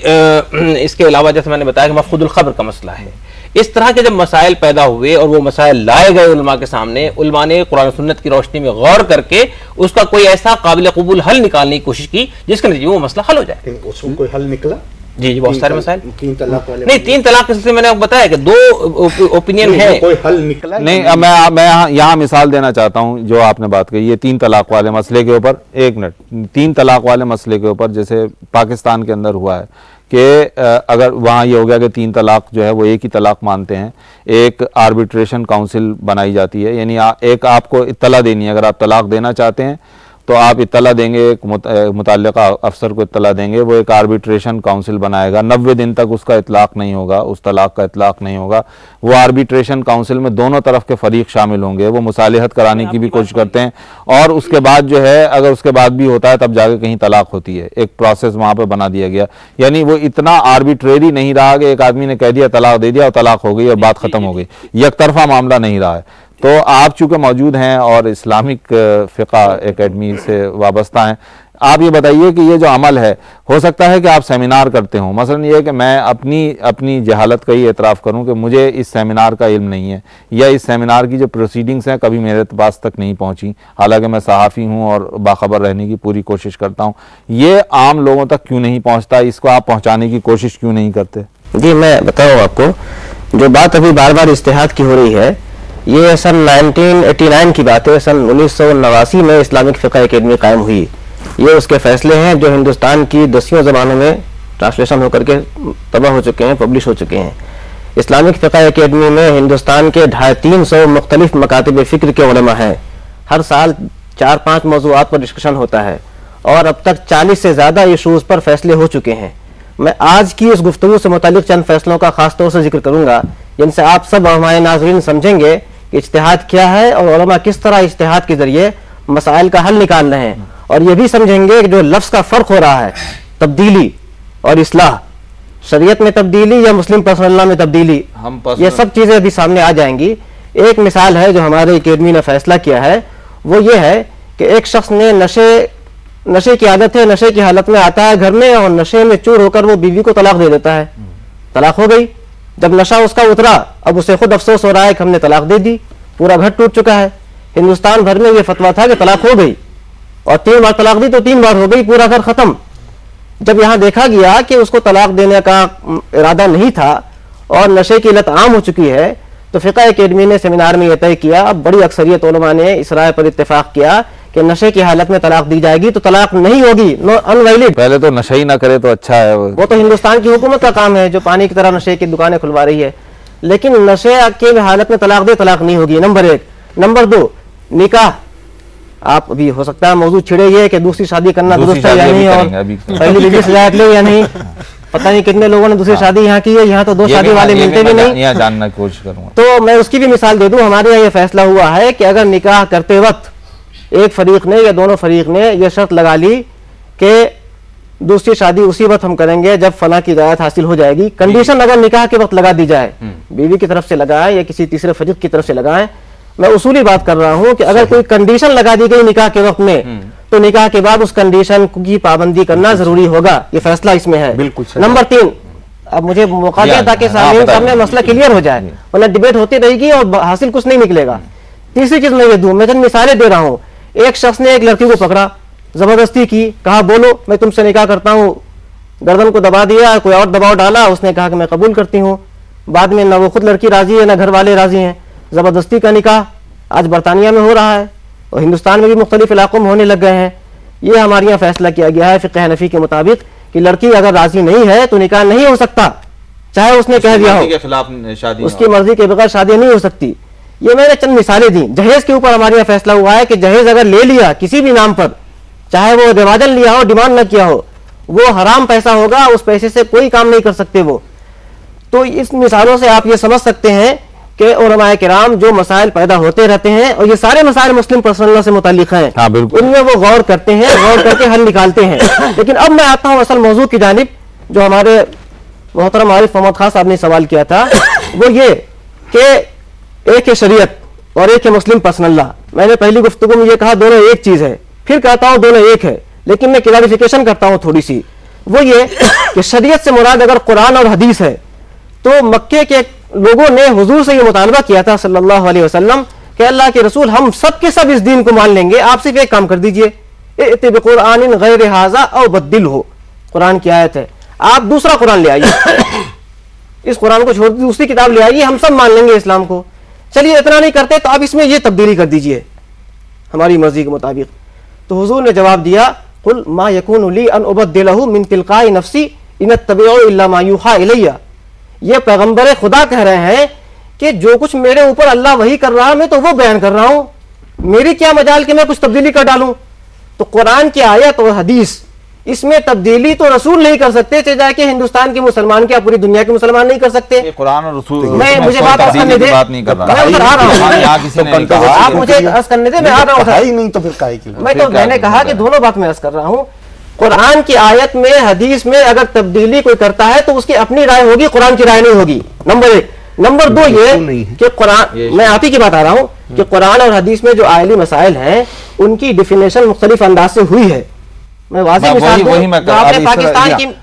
इसके अलावा जैसे मैंने बताया कि मफक़ूदुल ख़ब्र का मसला है। इस तरह के जब मसाइल पैदा हुए और वो मसाइल लाए गए उलमा के सामने, उलमा ने कुरान सुन्नत की रोशनी में गौर करके उसका कोई ऐसा काबिल कबूल हल निकालने की कोशिश की जिसके नतीजे में वो मसला हल हो जाए। उसमें कोई हल निकला? जी बहुत सारे मसाइल। 3 तलाक वाले नहीं, 3 तलाक के सिलसिले में मैंने आपको बताया कि 2 ओपिनियन है, कोई हल निकला नहीं। मैं यहाँ मिसाल देना चाहता हूँ जो आपने बात कही, ये 3 तलाक वाले मसले के ऊपर। 1 मिनट, 3 तलाक वाले मसले के ऊपर जैसे पाकिस्तान के अंदर हुआ है कि अगर वहाँ ये हो गया कि 3 तलाक जो है वो एक ही तलाक मानते हैं, एक आर्बिट्रेशन काउंसिल बनाई जाती है, यानी एक आपको इत्तला देनी है। अगर आप तलाक देना चाहते हैं तो आप इत्तला देंगे, एक मुतल्लिका अफसर को इत्तला देंगे, वो एक आर्बिट्रेशन काउंसिल बनाएगा। 90 दिन तक उसका इतलाक नहीं होगा, उस तलाक का इतलाक नहीं होगा। वो आर्बिट्रेशन काउंसिल में दोनों तरफ के फरीक शामिल होंगे, वो मुसालिहत कराने की भी कोशिश करते हैं, और उसके बाद जो है अगर उसके बाद भी होता है तब जाके कहीं तलाक होती है। एक प्रोसेस वहाँ पर बना दिया गया, यानी वो इतना आर्बिट्रेरी नहीं रहा कि एक आदमी ने कह दिया तलाक दे दिया और तलाक हो गई और बात खत्म हो गई। एक तरफा मामला नहीं रहा है। तो आप चूंकि मौजूद हैं और इस्लामिक फ़िक़्ह एकेडमी से वाबस्ता हैं, आप ये बताइए कि ये जो अमल है, हो सकता है कि आप सेमिनार करते हों, मसलन ये है कि मैं अपनी जहालत का ही एतराफ़ करूं कि मुझे इस सेमिनार का इल्म नहीं है, या इस सेमिनार की जो प्रोसीडिंग्स हैं कभी मेरे पास तक नहीं पहुंची, हालांकि मैं सहाफ़ी हूं और बाखबर रहने की पूरी कोशिश करता हूं। ये आम लोगों तक क्यों नहीं पहुँचता? इसको आप पहुँचाने की कोशिश क्यों नहीं करते? जी मैं बताऊँ आपको, जो बात अभी बार बार इज्तिहाद की हो रही है, ये सन 1989 की बात है। सन 1989 में इस्लामिक फ़िक़्ह एकेडमी कायम हुई। ये उसके फैसले हैं जो हिंदुस्तान की 10 ज़बानों में ट्रांसलेशन होकर के तबाह हो चुके हैं, पब्लिश हो चुके हैं। इस्लामिक फ़िक़्ह एकेडमी में हिंदुस्तान के 250-300 मुख्तलिफ मकातिब फ़िक्र के उलमा हैं। हर साल 4-5 मौज़ूआत पर डिस्कशन होता है, और अब तक 40 से ज़्यादा इशूज़ पर फैसले हो चुके हैं। मैं आज की इस गुफ्तगू से मुतालिक चंद फैसलों का खास तौर से जिक्र करूँगा, जिनसे आप सब हमारे नाज़रीन समझेंगे कि इज्तिहाद क्या है और उलमा किस तरह इज्तिहाद के जरिए मसाइल का हल निकाल रहे हैं, और ये भी समझेंगे कि जो लफ्ज़ का फ़र्क हो रहा है, तब्दीली और इस्लाह, शरीयत में तब्दीली या मुस्लिम पर्सनल लॉ में तब्दीली, ये सब चीज़ें अभी सामने आ जाएंगी। एक मिसाल है जो हमारे एकेडमी ने फैसला किया है, वो ये है कि एक शख्स ने नशे की आदत है, नशे की हालत में आता है घर में, और नशे में चूर होकर वो बीवी को तलाक दे देता है। तलाक हो गई। जब नशा उसका उतरा, अब उसे खुद अफसोस हो रहा है कि हमने तलाक दे दी, पूरा घर टूट चुका है। हिंदुस्तान भर में ये फतवा था कि तलाक हो गई, और 3 बार तलाक दी तो 3 बार हो गई, पूरा घर खत्म। जब यहाँ देखा गया कि उसको तलाक देने का इरादा नहीं था और नशे की लत आम हो चुकी है, तो फ़िक़्ह एकेडमी ने सेमिनार में यह तय किया, अब बड़ी अक्सरियत उलमा ने इस राय पर इत्तेफाक किया कि नशे की हालत में तलाक दी जाएगी तो तलाक नहीं होगी, अनवैलिड। पहले तो नशा ही ना करे तो अच्छा है। वो तो हिंदुस्तान की हुकूमत का काम है जो पानी की तरह नशे की दुकानें खुलवा रही है, लेकिन नशे की हालत में तलाक दे, तलाक नहीं होगी, नंबर 1। नंबर 2, निकाह, आप अभी हो सकता है मौजूद छिड़े ये कि दूसरी शादी करना दुरुस्त है या नहीं, और पहली बीवी से इजाजत ले या नहीं। पता नहीं कितने लोगों ने दूसरी शादी यहाँ की है, यहाँ तो 2 शादी वाले मिलते भी नहीं। यहाँ जानना की कोशिश करूंगा। तो मैं उसकी भी मिसाल दे दूं। हमारे यहाँ ये फैसला हुआ है कि अगर निकाह करते वक्त एक फरीक ने या दोनों फरीक ने यह शर्त लगा ली कि दूसरी शादी उसी वक्त हम करेंगे जब फला की इजाजत हासिल हो जाएगी, कंडीशन अगर निकाह के वक्त लगा दी जाए, बीवी की तरफ से लगाए या किसी तीसरे फरीक की तरफ से लगाए, मैं उसूली बात कर रहा हूं कि अगर कोई कंडीशन लगा दी गई निकाह के वक्त में, तो निकाह के बाद उस कंडीशन की पाबंदी करना जरूरी होगा। ये फैसला इसमें है। बिल्कुल। नंबर 3, अब मुझे मौका दिया ताकि सामने मसला क्लियर हो जाए, वरना डिबेट होती रहेगी और हासिल कुछ नहीं निकलेगा। तीसरी चीज मैं ये दूं, मैं चंद मिसालें दे रहा हूँ। एक शख्स ने एक लड़की को पकड़ा, जबरदस्ती की, कहा बोलो मैं तुमसे निकाह करता हूँ, गर्दन को दबा दिया, कोई और दबाव डाला, उसने कहा कि मैं कबूल करती हूँ। बाद में ना वो खुद लड़की राजी है ना घर वाले राजी हैं, जबरदस्ती का निकाह आज बरतानिया में हो रहा है और हिंदुस्तान में भी मुख्तलिफ इलाकों में होने लग गए हैं। ये हमारे यहाँ फैसला किया गया है फ़िक़्ह हनफ़ी के मुताबिक कि लड़की अगर राजी नहीं है तो निकाह नहीं हो सकता, चाहे उसने कह दिया हो, उसकी मर्जी के बगैर शादी नहीं हो सकती। ये मैंने चंद मिसालें दी। जहेज के ऊपर हमारे यहाँ फैसला हुआ है कि जहेज अगर ले लिया किसी भी नाम पर, चाहे वो रिवाजन लिया हो, डिमांड न किया हो, वो हराम पैसा होगा, उस पैसे से कोई काम नहीं कर सकते वो। तो इस मिसालों से आप ये समझ सकते हैं कि उलमाए किराम जो मसाइल पैदा होते रहते हैं, और ये सारे मसाइल मुस्लिम पर्सनल लॉ से मुताल्लिक हैं, उनमें वो गौर करते हैं, गौर करके हल निकालते हैं। लेकिन अब मैं आता हूँ असल मौजू की जानिब, जो हमारे मोहतरम आरिफ मोहम्मद खान साहब ने सवाल किया था, वो ये कि एक है शरीयत और एक है मुस्लिम पर्सनल लॉ। मैंने पहली गुफ्तगू में ये कहा दोनों एक चीज है, फिर कहता हूँ दोनों एक है, लेकिन मैं क्लैरिफिकेशन करता हूँ थोड़ी सी। वो ये कि शरीयत से मुराद अगर कुरान और हदीस है, तो मक्के के लोगों ने हुजूर से ये मुतालबा किया था सल्लल्लाहु अलैहि वसल्लम कि अल्लाह के रसूल हम सब के सब इस दीन को मान लेंगे, आप सिर्फ एक काम कर दीजिए, इत्ति बिकुरानिन गैर हाज़ा औ बद्दिलहु, कुरान की आयत है, आप दूसरा कुरान ले आइए, इस कुरान को छोड़ दूसरी किताब ले आइए, हम सब मान लेंगे इस्लाम को। चलिए इतना नहीं करते तो आप इसमें ये तब्दीली कर दीजिए हमारी मर्जी के मुताबिक। तो हुजूर ने जवाब दिया, कुल मा यकूनु ली अन उबद्दिलहु मिन तिलकाई नफ्सी इन अत्तबिउ इल्ला मा यूहा इलैया। ये पैगंबर खुदा कह रहे हैं कि जो कुछ मेरे ऊपर अल्लाह वही कर रहा है मैं तो वो बयान कर रहा हूं, मेरी क्या मजाल कि मैं कुछ तब्दीली कर डालूं। तो कुरान की आयत और हदीस, इसमें तब्दीली तो रसूल नहीं कर सकते, चाहे जाके हिंदुस्तान के मुसलमान क्या पूरी दुनिया के मुसलमान नहीं कर सकते। कुरान और रसूल, मैं मुझे बात करने दे, मैं उधर आ रहा हूँ, आप मुझे अर्ज करने दे, मैं आ रहा हूँ। मैं तो मैंने कहा कि दोनों बात मैं अर्ज कर रहा हूँ। कुरान की आयत में हदीस में अगर तब्दीली कोई करता है तो उसकी अपनी राय होगी, कुरान की राय नहीं होगी, नंबर 1। नंबर 2 ये कि कुरान, मैं आप ही की बात आ रहा हूं कि कुरान और हदीस में जो आयली मसाइल हैं उनकी डिफिनेशन मुख्तलिफ अंदाज से हुई है। मैं वाज़ेह मिसाल दूं, आपने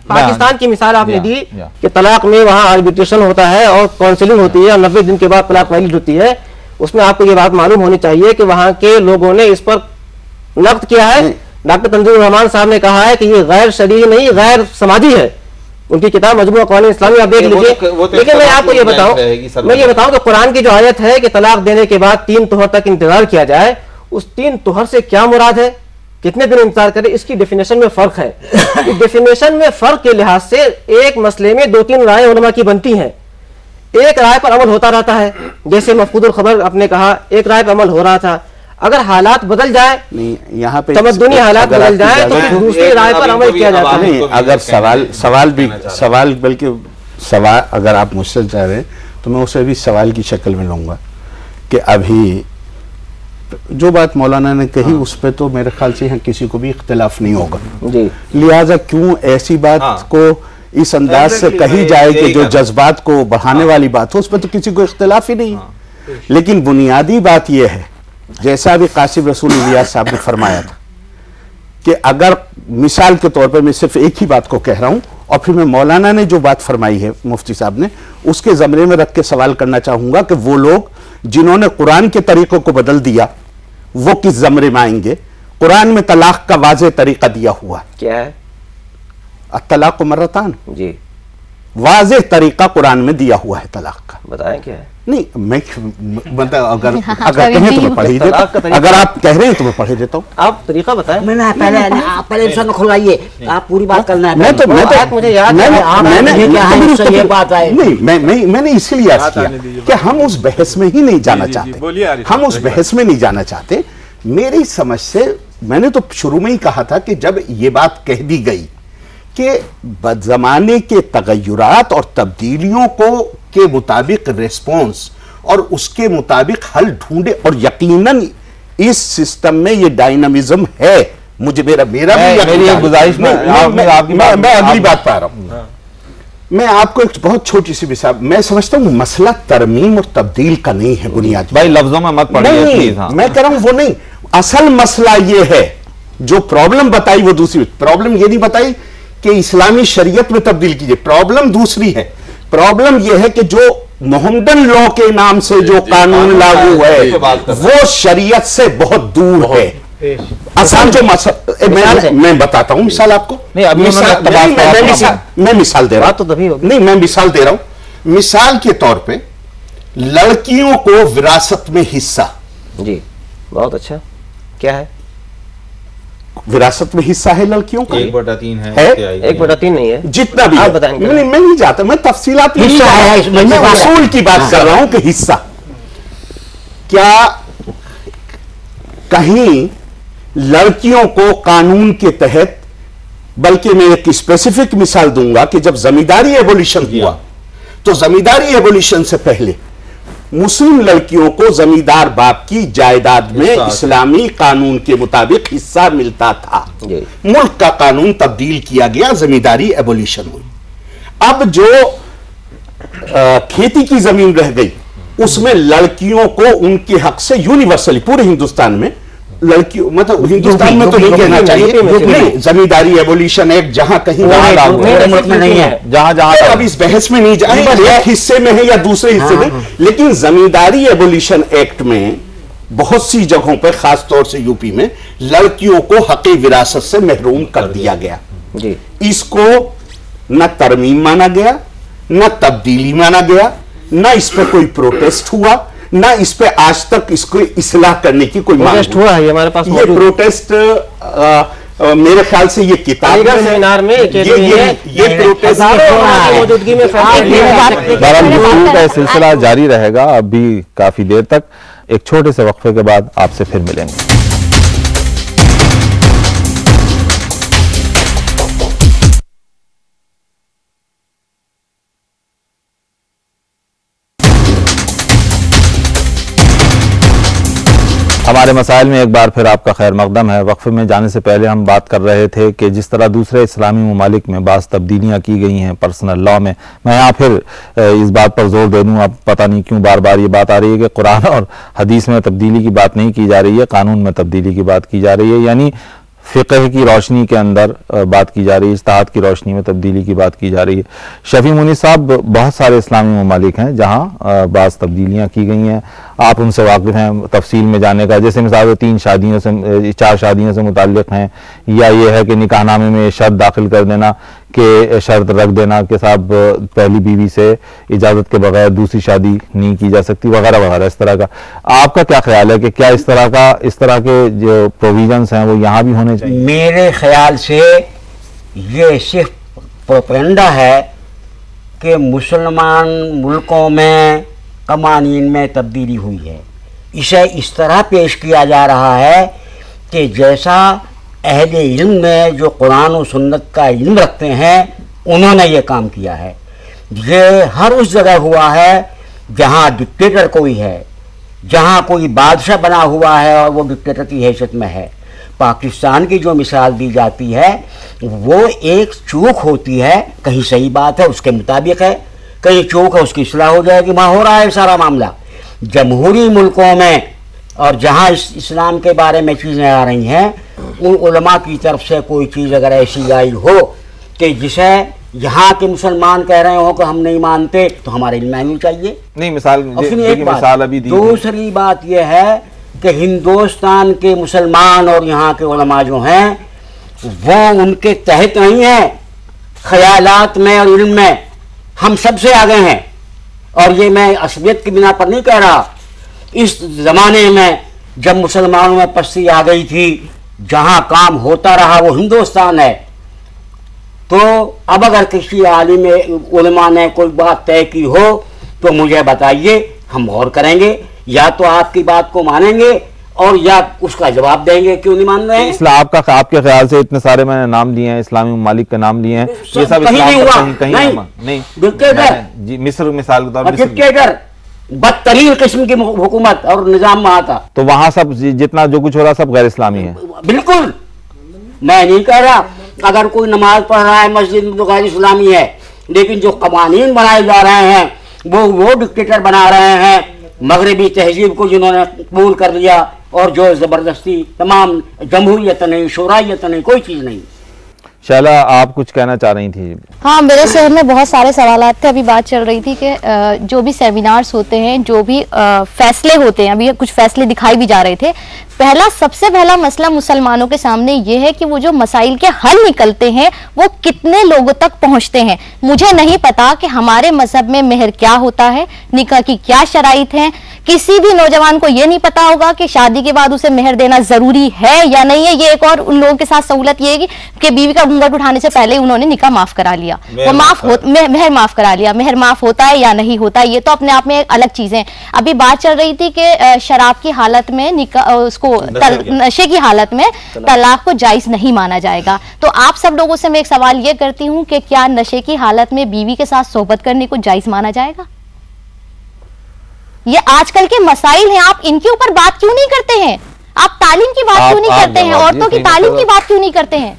पाकिस्तान की मिसाल आपने दी कि तलाक में वहां आर्बिट्रेशन होता है और काउंसिलिंग होती है और 90 दिन के बाद तलाक वैलिड होती है। उसमें आपको ये बात मालूम होनी चाहिए कि वहां के लोगों ने इस पर नक़्द किया है। डॉक्टर तंजीमुर रहमान साहब ने कहा है कि ये गैर शरई नहीं, गैर समाजी है। उनकी किताब मजमू क़वानीन इस्लामी आप देख लीजिए। लेकिन मैं आपको ये बताऊं, कि कुरान की जो आयत है कि तलाक देने के बाद 3 तोहर तक इंतजार किया जाए, उस 3 तोहर से क्या मुराद है, कितने दिन इंतजार करें, इसकी डेफिनेशन में फर्क है। इस डेफिनेशन में फर्क के लिहाज से एक मसले में 2-3 राय उलमा की बनती हैं। एक राय पर अमल होता रहता है, जैसे मफकूदुल खबर आपने कहा, एक राय पर अमल हो रहा था। अगर हालात बदल जाए, नहीं यहाँ पे तमद्दुनी हालात बदल जाए तो दूसरी राय पर अमल किया जाता है। नहीं, अगर सवाल बल्कि सवाल अगर आप मुझसे चाह रहे हैं तो मैं उसे भी सवाल की शक्ल में लूंगा कि अभी जो बात मौलाना ने कही उस पर तो मेरे ख्याल से यहाँ किसी को भी इख्तिलाफ नहीं होगा जी। लिहाजा क्यों ऐसी बात को इस अंदाज से कही जाए कि जो जज्बात को बढ़ाने वाली बात हो, उस पर तो किसी को इख्तिलाफ ही नहीं। लेकिन बुनियादी बात यह है, जैसा भी कासिम रसूल इलियास साहब ने फरमाया था कि अगर मिसाल के तौर पर मैं सिर्फ एक ही बात को कह रहा हूं और फिर मैं मौलाना ने जो बात फरमाई है मुफ्ती साहब ने, उसके ज़मरे में रख के सवाल करना चाहूंगा कि वो लोग जिन्होंने कुरान के तरीकों को बदल दिया वो किस ज़मरे में आएंगे। कुरान में तलाक का वाज़ेह तरीका दिया हुआ क्या है, तलाक मर्रतान जी, वाज़ेह तरीका कुरान में दिया हुआ है तलाक का। बताएं क्या है। नहीं, मैं मतलब अगर कहें तो मैं पढ़ ही देता हूं। अगर आप कह रहे हैं तो मैं पढ़ देता हूँ। आप तरीका बताएं। मैंने पहले इंसान खुलवाइए, आप पूरी बात करना है। मैं तो मुझे याद है ये बात आए नहीं, मैंने इसीलिए अर्ज किया कि हम उस बहस में ही नहीं जाना चाहते, हम उस बहस में नहीं जाना चाहते। मेरी समझ से मैंने तो शुरू में ही कहा था कि जब ये बात कह दी गई कि ज़माने के तगय्युरात और तब्दीलियों के मुताबिक रिस्पॉन्स और उसके मुताबिक हल ढूंढे, और यकीनन इस सिस्टम में ये डायनामिज्म है। मुझे मेरा मेरी एक गुजारिश में मैं अगली बात पा रहा हूं। मैं आपको एक बहुत छोटी सी मिसाल, मैं समझता हूं मसला तरमीम और तब्दील का नहीं है बुनियादी। भाई लफ्जों में मत पढ़िए प्लीज। मैं कह रहा हूं वो नहीं, असल मसला ये है, जो प्रॉब्लम बताई वो दूसरी प्रॉब्लम ये नहीं बताई कि इस्लामी शरीयत में तब्दील कीजिए, प्रॉब्लम दूसरी है। प्रॉब्लम यह है कि जो मोहम्मदन लॉ के नाम से जो कानून लागू है वो शरीयत से बहुत दूर है। असल जो मैं बताता हूं मिसाल आपको। मैं मिसाल दे रहा हूं, नहीं मैं मिसाल दे रहा हूं। मिसाल के तौर पे लड़कियों को विरासत में हिस्सा, जी बहुत अच्छा, क्या है विरासत में हिस्सा है लड़कियों का? 1/3 है, 1/3 नहीं है, जितना भी आप बताएंगे। मैं नहीं जाता, मैं तफसीलात हिस्सा है, मैं उसूल की बात कर रहा हूं कि हिस्सा क्या कहीं लड़कियों को कानून के तहत, बल्कि मैं एक स्पेसिफिक मिसाल दूंगा कि जब जमींदारी एबोलिशन हुआ तो जमींदारी एबोलिशन से पहले मुस्लिम लड़कियों को जमींदार बाप की जायदाद में इस्लामी कानून के मुताबिक हिस्सा मिलता था। मुल्क का कानून तब्दील किया गया, जमींदारी एबोलिशन हुई। अब जो खेती की जमीन रह गई उसमें लड़कियों को उनके हक से यूनिवर्सली पूरे हिंदुस्तान में लड़कियों, मतलब हिंदुस्तान में तो नहीं कहना चाहिए, नहीं जमींदारी एबोलिशन एक्ट जहां कहीं नहीं है, जहां अब इस बहस में नहीं जाएंगे एक हिस्से में है या दूसरे हिस्से में, लेकिन जमींदारी एबोलिशन एक्ट में बहुत सी जगहों पर खासतौर से यूपी में लड़कियों को हक़ विरासत से महरूम कर दिया गया। इसको न तरमीम माना गया, न तब्दीली माना गया, न इस पर कोई प्रोटेस्ट हुआ, ना इस पे आज तक इसको इस्लाह करने की कोई प्रोटेस्ट हुआ है हमारे पास। ये प्रोटेस्ट मेरे ख्याल से ये किताब सेमिनार में ये प्रोटेस्ट मौजूदगी में बहरहाल का सिलसिला जारी रहेगा अभी काफी देर तक। एक छोटे से वक्फे के बाद आपसे फिर मिलेंगे। हमारे मसाइल में एक बार फिर आपका खैर मकदम है। वक्फे में जाने से पहले हम बात कर रहे थे कि जिस तरह दूसरे इस्लामी ममालिक में बाज़ तब्दीलियाँ की गई हैं पर्सनल लॉ में, मैं यहाँ फिर इस बात पर जोर दे दूँ, अब पता नहीं क्यों बार बार ये बात आ रही है कि कुरान और हदीस में तब्दीली की बात नहीं की जा रही है, कानून में तब्दीली की बात की जा रही है, यानी फ़िक़्ह की रोशनी के अंदर बात की जा रही है, इज्तिहाद की रोशनी में तब्दीली की बात की जा रही है। शफी मुनी साहब, बहुत सारे इस्लामी ममालिक हैं जहाँ बाज़ तब्दीलियाँ की गई हैं, आप उनसे वाकिफ़ हैं तफसील में जाने का, जैसे मिसाल 4 शादियों से मुताल्लिक़ हैं, या ये है कि निकाहनामे में शर्त दाखिल कर देना कि शर्त रख देना कि साहब पहली बीवी से इजाज़त के बगैर दूसरी शादी नहीं की जा सकती, वगैरह वगैरह इस तरह का। आपका क्या ख्याल है कि क्या इस तरह के जो प्रोविजंस हैं वो यहाँ भी होने चाहिए? मेरे ख्याल से ये सिर्फ प्रोपेगेंडा है कि मुसलमान मुल्कों में कवानीन में तब्दीली हुई है। इसे इस तरह पेश किया जा रहा है कि जैसा अहले इल्म में जो कुरान और सुन्नत का इल्म रखते हैं उन्होंने ये काम किया है। ये हर उस जगह हुआ है जहाँ डिक्टेटर कोई है, जहाँ कोई बादशाह बना हुआ है और वो डिक्टेटर की हैसियत में है। पाकिस्तान की जो मिसाल दी जाती है वो एक चूक होती है, कहीं सही बात है उसके मुताबिक है, कहीं चूक है उसकी इस्लाह हो जाएगी, वहाँ हो रहा है सारा मामला। जमहूरी मुल्कों में और जहाँ इस्लाम के बारे में चीज़ें आ रही हैं, उन उलमा की तरफ से कोई चीज़ अगर ऐसी आई हो कि जिसे यहाँ के मुसलमान कह रहे हो कि हम नहीं मानते, तो हमारे इल्म में चाहिए। नहीं मिसाल अभी दी। दूसरी बात यह है कि हिंदुस्तान के मुसलमान और यहाँ के उलमा जो हैं वो उनके तहत नहीं है ख्यालात में और इल्म में, हम सबसे आगे हैं। और ये मैं असलियत की बिना पर नहीं कह रहा। इस जमाने में जब मुसलमानों में पस्ती आ गई थी, जहां काम होता रहा वो हिंदुस्तान है, तो अब अगर किसी आलिम उलमा ने कोई बात तय की हो तो मुझे बताइए, हम गौर करेंगे, या तो आपकी बात को मानेंगे और या उसका जवाब देंगे क्यों नहीं मान रहे हैं। इस्लाम आपके ख्याल से इतने सारे मैंने नाम लिए हैं, इस्लामी ममालिक के नाम लिए हैं, ये सब कहीं इस्लाम नहीं पर हुआ। नहीं डिक्टेटर जी, मिस्र मिसाल के तौर पर डिक्टेटर बदतरीन किस्म की हुकूमत और निजाम वहां था, तो वहां सब जितना जो कुछ हो रहा सब गैर इस्लामी है। बिल्कुल मैं नहीं कह रहा, अगर कोई नमाज पढ़ रहा है मस्जिद में तो गैर इस्लामी है, लेकिन जो कवानीन बनाए जा रहे हैं वो डिक्टेटर बना रहे हैं, मगरबी तहजीब को जिन्होंने कबूल कर लिया, और जो जबरदस्ती तमाम जमहूरियत नहीं, शोरायत नहीं, कोई चीज नहीं। शैला, आप कुछ कहना चाह रही थी? हाँ, मेरे शहर में बहुत सारे सवालात थे। अभी बात चल रही थी कि जो भी सेमिनार्स होते हैं, जो भी फैसले होते हैं, अभी कुछ फैसले दिखाई भी जा रहे थे। सबसे पहला मसला मुसलमानों के सामने ये है कि वो जो मसाइल के हल निकलते हैं वो कितने लोगों तक पहुंचते हैं। मुझे नहीं पता कि हमारे मजहब में मेहर क्या होता है, निकाह की क्या शराइत है। किसी भी नौजवान को ये नहीं पता होगा कि शादी के बाद उसे मेहर देना जरूरी है या नहीं है। ये एक और उन लोगों के साथ सहूलत ये है कि बीवी का घूंघट उठाने से पहले उन्होंने निकाह माफ करा लिया, वो मेहर माफ करा लिया। मेहर माफ होता है या नहीं होता, ये तो अपने आप में एक अलग चीज है। अभी बात चल रही थी कि शराब की हालत में निकाह, उसको नशे की हालत में तलाक को जायज नहीं माना जाएगा। तो आप सब लोगों से मैं एक सवाल ये करती हूँ कि क्या नशे की हालत में बीवी के साथ सोहबत करने को जायज माना जाएगा? ये आजकल के मसाइल हैं, आप इनके ऊपर बात क्यों नहीं करते हैं? आप तालीम की बात क्यों नहीं करते हैं? औरतों की तालीम की बात क्यों नहीं करते हैं?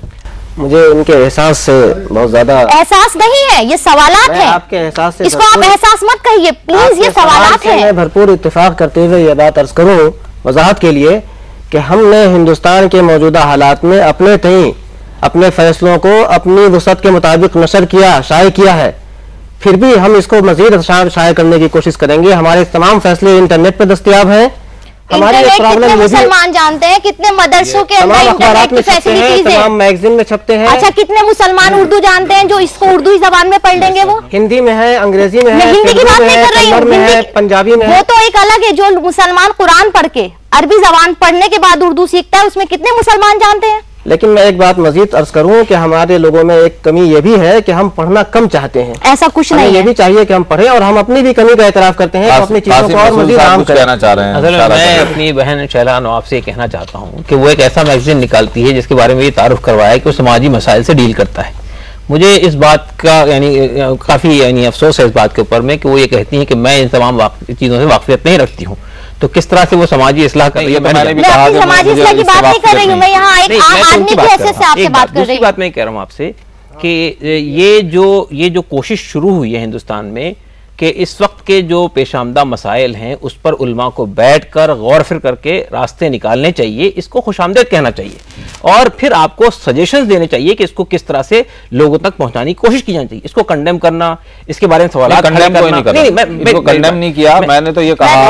मुझे उनके एहसास से बहुत ज्यादा एहसास नहीं है, ये सवालात है। आपके एहसास से इसको आप एहसास मत कहिए प्लीज, ये सवालात है। मैं भरपूर इत्तेफाक करते हुए ये बात अर्ज करूं वजाहत के लिए कि हमने हिंदुस्तान के मौजूदा हालात में अपने तई अपने फैसलों को अपनी वसअत के मुताबिक नशर किया, शाये किया है। फिर भी हम इसको मजीद शाये करने की कोशिश करेंगे। हमारे तमाम फैसले इंटरनेट पर दस्तयाब हैं। हमारे कितने मुसलमान जानते हैं, कितने मदरसों के अंदर इंटरनेट की फैसिलिटीज है, तमाम मैगजीन में छपते हैं। अच्छा, कितने मुसलमान उर्दू जानते हैं जो इसको उर्दू ही जबान में पढ़ लेंगे? वो हिंदी में है, अंग्रेजी में है, हिंदी की बात नहीं कर रही हूँ, पंजाबी में, वो तो एक अलग है। जो मुसलमान कुरान पढ़ के अरबी जबान पढ़ने के बाद उर्दू सीखता है, उसमें कितने मुसलमान जानते हैं? लेकिन मैं एक बात मजीद अर्ज करूं कि हमारे लोगों में एक कमी ये भी है कि हम पढ़ना कम चाहते हैं। ऐसा कुछ नहीं है, ये भी चाहिए कि हम पढ़ें, और हम अपनी भी कमी का एतराफ करते हैं, तो अपनी चीजों को और मजीद आम कहना चाह रहे हैं। असल में मैं अपनी बहन शैला नवाब से कहना चाहता हूँ कि वो एक ऐसा मैगजीन निकालती है जिसके बारे में ये तारुफ करवाया है कि वो समाजी मसाइल से डील करता है। मुझे इस बात का काफी अफसोस है इस बात के ऊपर में कि वो ये कहती है कि मैं इन तमाम चीजों से वाकफियत नहीं रखती हूँ। तो किस तरह से वो समाजी इस्लाह कर रही है? मैंने भी कहा कि समाजी इस्लाह की बात नहीं कर रही हूँ, मैं यहाँ एक आम आदमी की हैसियत से आपसे बात कर रही हूँ। बात मैं कह रहा हूँ आपसे कि ये जो कोशिश शुरू हुई है हिंदुस्तान में कि इस वक्त के जो पेशामदा मसाइल हैं उस पर उलमा को बैठकर गौर फिर करके रास्ते निकालने चाहिए, इसको खुशामदीद कहना चाहिए और फिर आपको सजेशंस देने चाहिए कि इसको किस तरह से लोगों तक पहुंचाने की कोशिश की जानी चाहिए। इसको कंडेम करना, इसके बारे में सवाल कंडेम नहीं किया, मैंने तो ये कहा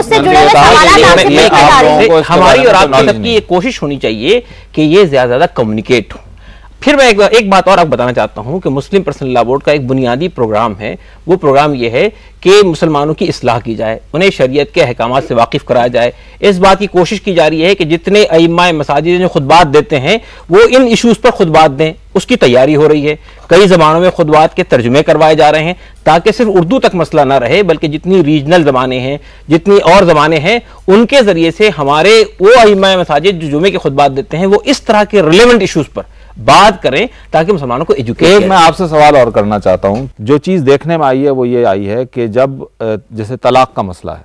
हमारी और आपकी सबकी ये कोशिश होनी चाहिए कि ये ज्यादा कम्युनिकेट हो। फिर मैं एक बात और आपको बताना चाहता हूं कि मुस्लिम पर्सनल लॉ बोर्ड का एक बुनियादी प्रोग्राम है। वो प्रोग्राम ये है कि मुसलमानों की इस्लाह की जाए, उन्हें शरीयत के अहकामात से वाकिफ कराया जाए। इस बात की कोशिश की जा रही है कि जितने अइम्मा मसाजिद जो खुतबात देते हैं वो इन इशूज पर खुतबात दें, उसकी तैयारी हो रही है। कई ज़बानों में खुतबात के तर्जुमे करवाए जा रहे हैं ताकि सिर्फ उर्दू तक मसला ना रहे, बल्कि जितनी रीजनल ज़बानें हैं, जितनी और ज़बानें हैं, उनके ज़रिए से हमारे वो अइम्मा मसाजिद जो जुमे के खुतबात देते हैं वो इस तरह के रिलेवेंट इशूज़ पर बात करें ताकि मुसलमानों को एजुकेट। मैं आपसे सवाल और करना चाहता हूं। जो चीज़ देखने में आई है वो ये आई है कि जब जैसे तलाक का मसला है,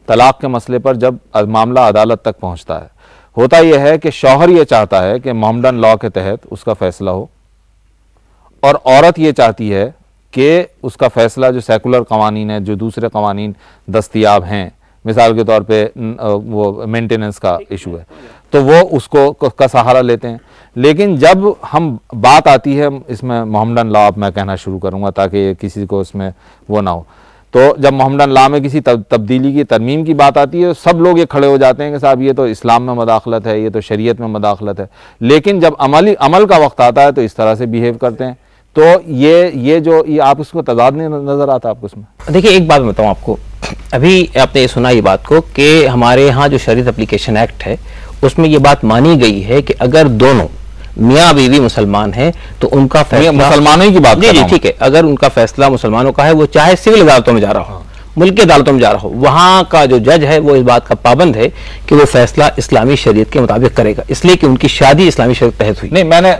तलाक के मसले पर जब मामला अदालत तक पहुंचता है, होता यह है कि शौहर ये चाहता है कि मोहम्मदन लॉ के तहत उसका फैसला हो और औरत ये चाहती है कि उसका फैसला जो सेकुलर कवानीन है, जो दूसरे कवानीन दस्तयाब हैं, मिसाल के तौर पे वो मेंटेनेंस का इशू है, तो वो उसको का सहारा लेते हैं। लेकिन जब हम बात आती है इसमें मोहम्मदन लॉ, अब मैं कहना शुरू करूँगा ताकि किसी को इसमें वो ना हो, तो जब मोहम्मदन लॉ में किसी तब्दीली की तरमीम की बात आती है, सब लोग ये खड़े हो जाते हैं कि साहब ये तो इस्लाम में मदाखलत है, ये तो शरीयत में मदाखलत है। लेकिन जब अमल का वक्त आता है तो इस तरह से बिहेव करते हैं। तो ये जो ये आप उसको तजाद नहीं नजर आता आपको उसमें? देखिए एक बात बताऊं आपको, अभी आपने ये सुना ये बात को कि हमारे यहाँ जो शरीयत एप्लीकेशन एक्ट है उसमें ये बात मानी गई है कि अगर दोनों मियाँ बीवी मुसलमान हैं तो उनका फैसला, मुसलमानों की बात जी ठीक है, अगर उनका फैसला मुसलमानों का है, वो चाहे सिविल अदालतों में जा रहा हो, मुल्क की अदालतों में जा रहा हो, वहां का जो जज है वो इस बात का पाबंद है कि वो फैसला इस्लामी शरीयत के मुताबिक करेगा, इसलिए कि उनकी शादी इस्लामी शरीयत तहत हुई। नहीं, मैंने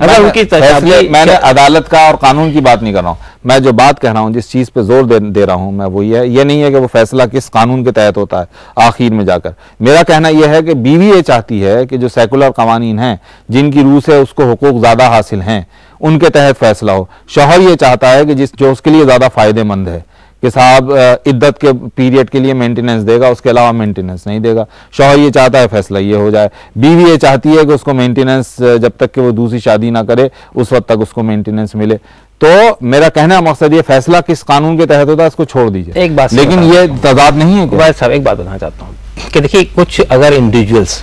अदालत का और कानून की बात नहीं कर रहा हूं, मैं जो बात कह रहा हूं, जिस चीज पे जोर दे रहा हूं मैं, वो ये नहीं है कि वो फैसला किस कानून के तहत होता है आखिर में जाकर। मेरा कहना यह है कि बीवी ये चाहती है कि जो सेकुलर कवानीन हैं, जिनकी रूह से उसको हुकूक ज्यादा हासिल हैं, उनके तहत फैसला हो। शौहर ये चाहता है कि जो उसके लिए ज्यादा फायदेमंद है कि साहब इद्दत के पीरियड के लिए मेंटेनेंस देगा, उसके अलावा मेंटेनेंस नहीं देगा। शौहर ये चाहता है फैसला ये हो जाए। बीवी ये चाहती है कि उसको मेंटेनेंस, जब तक कि वो दूसरी शादी ना करे उस वक्त तक उसको मेंटेनेंस मिले। तो मेरा कहना मकसद ये, फैसला किस कानून के तहत होता है इसको छोड़ दीजिए। एक बात, लेकिन ये तजाद नहीं है क्या? साहब एक बात बताना चाहता हूँ कि देखिए कुछ अगर इंडिविजुअल्स,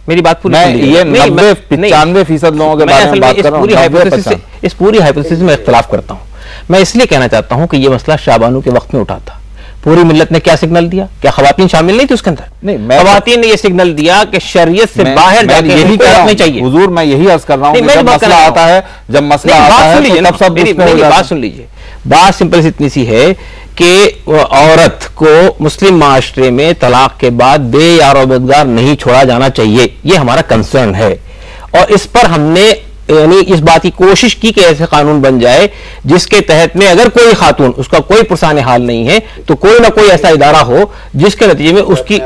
मेरी बात पूरी, ये 90-95% लोगों के बारे में बात कर रहा हूँ, इस पूरी हाइपोथेसिस में इख्तिलाफ करता हूँ। मैं इसलिए कहना चाहता हूं कि ये मसला शाबानू के वक्त में उठा था। पूरी मिल्लत ने क्या सिग्नल दिया? क्या खवातीन शामिल नहीं थी उसके अंदर? नहीं, खवातीन ने ये सिग्नल दिया कि शरीयत से बाहर जाके यही करना चाहिए। हुजूर मैं यही अर्ज कर रहा हूं, जब मसला आता है तब सब बात सुन लीजिए। बात सिंपल इतनी सी है कि औरत को मुस्लिम माशरे में तलाक के बाद बेयार बेदगार नहीं छोड़ा जाना चाहिए, ये हमारा कंसर्न है। और इस पर हमने यानी इस बात की कोशिश की कि ऐसे कानून बन जाए जिसके तहत में अगर कोई खातून, उसका कोई पुरसान हाल नहीं है, तो कोई ना कोई ऐसा इदारा हो जिसके नतीजे में उसकी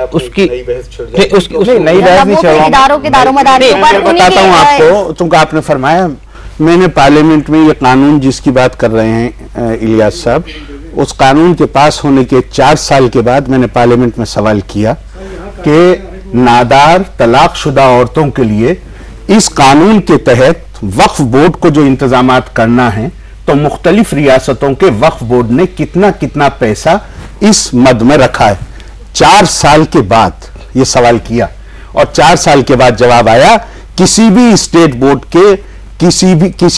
नई बहस नहीं बताता हूँ आपको। तुमको आपने फरमाया, मैंने पार्लियामेंट में ये कानून जिसकी बात कर रहे हैं इलियास साहब, उस कानून के पास होने के 4 साल के बाद मैंने पार्लियामेंट में सवाल किया कि नादार तलाकशुदा औरतों के लिए इस कानून के तहत वक्फ बोर्ड को जो इंतजामात करना है, तो मुख्तलिफ रियासतों के वक्फ बोर्ड ने कितना कितना पैसा इस मद में रखा है। 4 साल के बाद ये सवाल किया और 4 साल के बाद जवाब आया, किसी भी स्टेट बोर्ड के, किसी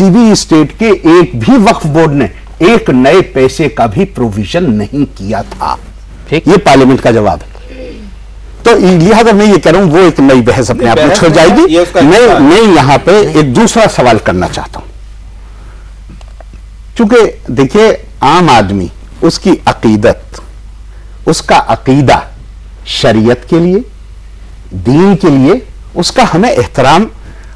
भी स्टेट के एक भी वक्फ बोर्ड ने एक नए पैसे का भी प्रोविजन नहीं किया था। ये पार्लियामेंट का जवाब है। तो लिहाजा मैं ये कह रहा हूं, वो एक नई बहस अपने आप में छोड़ जाएगी। मैं यहां पे एक दूसरा सवाल करना चाहता हूं, क्योंकि देखिए आम आदमी, उसकी अकीदत, उसका अकीदा शरीयत के लिए, दीन के लिए उसका हमें एहतराम,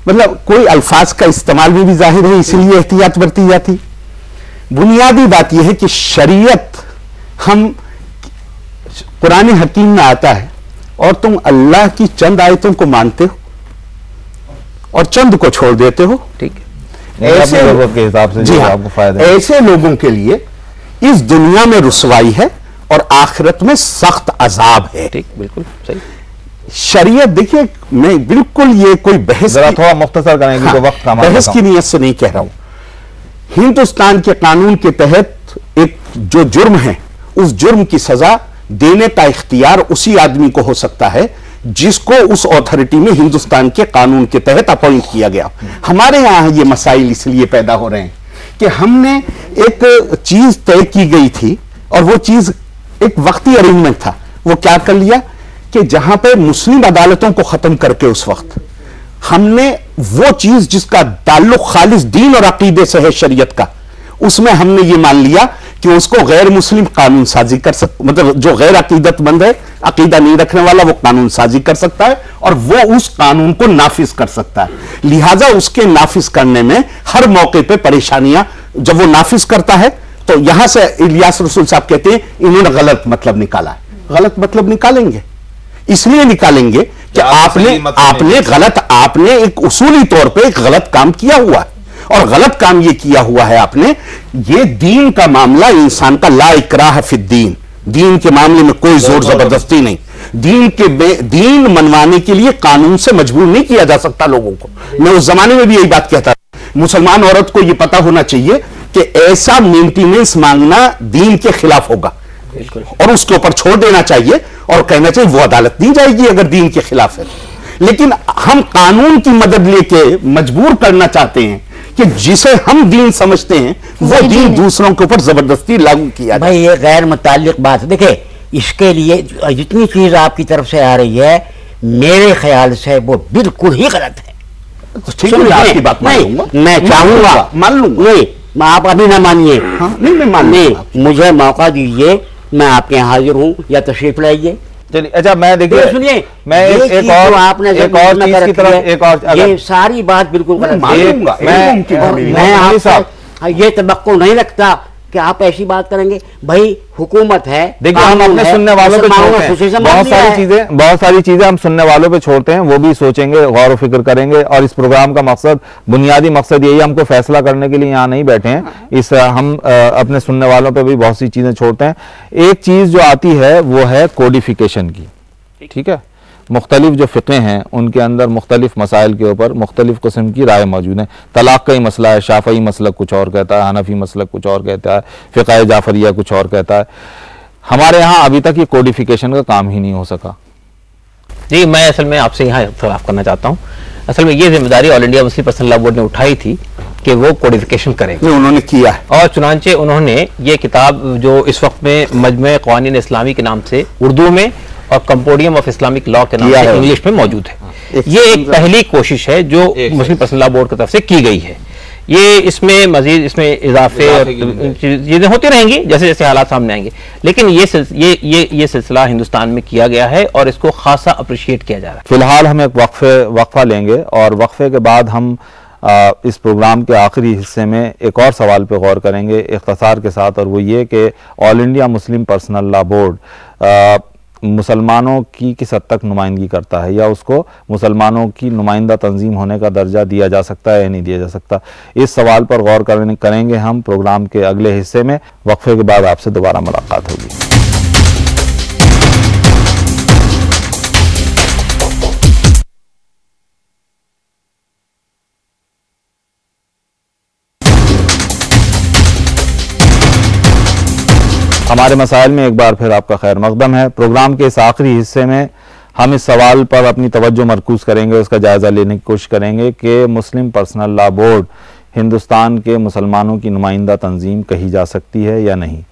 मतलब कोई अल्फाज का इस्तेमाल में भी जाहिर है, इसीलिए एहतियात बरती जाती। बुनियादी बात यह है कि शरीयत, हम कुरान हकीम में आता है और तुम अल्लाह की चंद आयतों को मानते हो और चंद को छोड़ देते हो, ठीक है। ऐसे लोगों के हिसाब से, जी हाँ, आपको फायदा, ऐसे लोगों के लिए इस दुनिया में रुसवाई है और आखिरत में सख्त अजाब है। ठीक, बिल्कुल सही। शरीयत, देखिए मैं बिल्कुल ये कोई बहस, थोड़ा मुख्तसर करेंगे, हाँ, तो वक्त का बहस की नीयत से नहीं कह रहा हूं। हिंदुस्तान के कानून के तहत एक जो जुर्म है, उस जुर्म की सजा देने का इख्तियार उसी आदमी को हो सकता है जिसको उस अथॉरिटी में हिंदुस्तान के कानून के तहत अपॉइंट किया गया। हमारे यहां ये मसाइल इसलिए पैदा हो रहे हैं कि हमने एक चीज तय की गई थी और वो चीज एक वक्ती अरेंजमेंट था। वो क्या कर लिया कि जहां पे मुस्लिम अदालतों को खत्म करके उस वक्त हमने वो चीज जिसका ताल्लुक खालिस दीन और अकीदे से है शरीयत का, उसमें हमने ये मान लिया कि उसको गैर मुस्लिम कानून साजी कर सकता, मतलब जो गैर अकीदतमंद है, अकीदा नहीं रखने वाला, वो कानून साजी कर सकता है और वो उस कानून को नाफिज कर सकता है। लिहाजा उसके नाफिज करने में हर मौके पे परेशानियां, जब वो नाफिज करता है तो यहां से इलियास रसूल साहब कहते हैं इन्होंने गलत मतलब निकाला है। गलत मतलब निकालेंगे, इसलिए निकालेंगे कि आपने एक उसूली तौर पे एक गलत काम किया हुआ है, और गलत काम ये किया हुआ है आपने। ये दीन का मामला इंसान का, ला इकराह फिद्दीन, दीन के मामले में कोई जोर जबरदस्ती नहीं। दीन मनवाने के लिए कानून से मजबूर नहीं किया जा सकता लोगों को। मैं उस जमाने में भी यही बात कहता था, मुसलमान औरत को यह पता होना चाहिए कि ऐसा मेंटेनेंस मांगना दीन के खिलाफ होगा और उसके ऊपर छोड़ देना चाहिए और कहना चाहिए वो अदालत दी जाएगी अगर दीन के खिलाफ है। लेकिन हम कानून की मदद लेके मजबूर करना चाहते हैं कि जिसे हम दीन समझते हैं वो दीन दूसरों के ऊपर जबरदस्ती लागू किया। भाई ये गैर मुताल्लिक बात है। देखिए इसके लिए जितनी चीज आपकी तरफ से आ रही है मेरे ख्याल से वो बिल्कुल ही गलत है। ठीक है, आपकी बात मान लूंगा, मैं चाहूंगा मान लूंगा। नहीं आप अभी ना मानिए। हाँ, नहीं मैं मान नहीं, मुझे मौका दीजिए, मैं आपके यहाँ हाजिर हूँ या तशरीफ लाइए। चलिए अच्छा मैं देखिए सुनिए, मैं एक और चीज की तरफ एक और ये सारी बात बिल्कुल गलत है। मैं आपसे ये तवक्को नहीं रखता कि आप ऐसी बात करेंगे। भाई हुकूमत है, देखिए हम अपने सुनने वालों पे छोड़ते हैं, बहुत सारी चीजें हम सुनने वालों पे छोड़ते हैं, वो भी सोचेंगे, गौर फिक्र करेंगे। और इस प्रोग्राम का मकसद, बुनियादी मकसद यही, हमको फैसला करने के लिए यहाँ नहीं बैठे हैं। हम अपने सुनने वालों पे भी बहुत सी चीजें छोड़ते हैं। एक चीज जो आती है वो है कोडिफिकेशन की, ठीक है। मुख्तलिफ जो फ़िक़े हैं उनके अंदर मुख्तलिफ मसाइल के ऊपर मुख्तलिफ किस्म की राय मौजूद है। तलाक़ का ही मसला है, शाफ़ई मसलक कुछ और कहता है, हनफी मसलक कुछ और कहता है, फ़िक़ह जाफ़रिया कुछ और कहता है। हमारे यहाँ अभी तक ये कोडिफिकेशन का काम ही नहीं हो सका। जी मैं असल में आपसे यहाँ इख्तिलाफ़ करना चाहता हूँ। असल में ये जिम्मेदारी all India Muslim personal law board ने उठाई थी कि वो कोडिफिकेशन करेंगे, उन्होंने किया है। और चुनांचे उन्होंने ये किताब जो इस वक्त में मजमे क़वानीन इस्लामी के नाम से उर्दू में और कंपोडियम ऑफ इस्लामिक लॉ के नाम से इंग्लिश में मौजूद है। ये एक पहली कोशिश है जो मुस्लिम पर्सनल लॉ बोर्ड की तरफ से की गई है। ये इसमें मजीद इसमें इजाफे और चीजें होती रहेंगी जैसे जैसे हालात सामने आएंगे, लेकिन ये सिलसिला हिंदुस्तान में किया गया है और इसको खासा अप्रिशिएट किया जा रहा है। फिलहाल हम एक वक्फा लेंगे और वक्फे के बाद हम इस प्रोग्राम के आखिरी हिस्से में एक और सवाल पे गौर करेंगे इख्तिसार के साथ, और वो ये कि all India Muslim personal law board मुसलमानों की किस हद तक नुमाइंदगी करता है, या उसको मुसलमानों की नुमाइंदा तंजीम होने का दर्जा दिया जा सकता है या नहीं दिया जा सकता। इस सवाल पर गौर करेंगे हम प्रोग्राम के अगले हिस्से में। वक्फे के बाद आपसे दोबारा मुलाकात होगी। हमारे मसाइल में एक बार फिर आपका खैर मकदम है। प्रोग्राम के इस आखिरी हिस्से में हम इस सवाल पर अपनी तवज्जो मरकूज़ करेंगे, उसका जायज़ा लेने की कोशिश करेंगे कि मुस्लिम पर्सनल लॉ बोर्ड हिंदुस्तान के मुसलमानों की नुमाइंदा तंजीम कही जा सकती है या नहीं।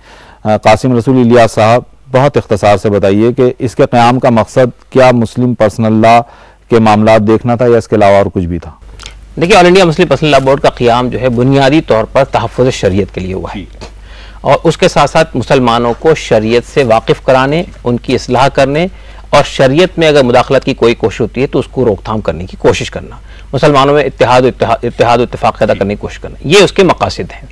कासिम रसूल इलियास साहब, बहुत इख्तिसार से बताइए कि इसके क़याम का मकसद क्या मुस्लिम पर्सनल लॉ के मामलात देखना था या इसके अलावा और कुछ भी था? देखिए, all India Muslim personal law board का क़याम जो है बुनियादी तौर पर तहफ़्फ़ुज़ शरीयत के लिए हुआ है, और उसके साथ साथ मुसलमानों को शरीयत से वाकिफ़ कराने, उनकी इस्लाह करने, और शरीयत में अगर मुदाखलत की कोई कोशिश होती है तो उसको रोकथाम करने की कोशिश करना, मुसलमानों में इत्तेहाद इत्तेफाक पैदा करने की कोशिश करना, ये उसके मकासद हैं।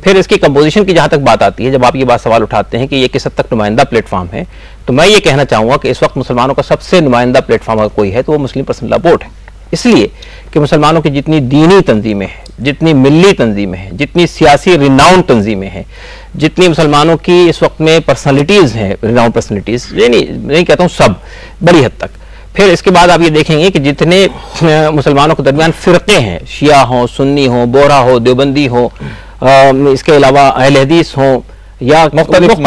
फिर इसकी कंपोजिशन की जहाँ तक बात आती है, जब आप ये बात सवाल उठाते हैं कि ये किस हद तक नुमाइंदा प्लेटफॉर्म है, तो मैं ये कहना चाहूँगा कि इस वक्त मुसलमानों का सबसे नुमाइंदा प्लेटफॉर्म अगर कोई है तो वो मुस्लिम पर्सनल लॉ बोर्ड है। इसलिए कि मुसलमानों की जितनी दीनी तंजीमें हैं, जितनी मिल्ली तंजीमें हैं, जितनी सियासी रिनाउंड तंजीमें हैं, जितनी मुसलमानों की इस वक्त में पर्सनालिटीज़ हैं, रिनाउंड पर्सनालिटीज़, ये नहीं कहता हूँ सब, बड़ी हद तक। फिर इसके बाद आप ये देखेंगे कि जितने मुसलमानों के दरमियान फ़िरक़े हैं, शिया हों, सुन्नी हों, बोरा हो, देवबंदी हो, इसके अलावा अहले हदीस हों, या मुख्तलिफ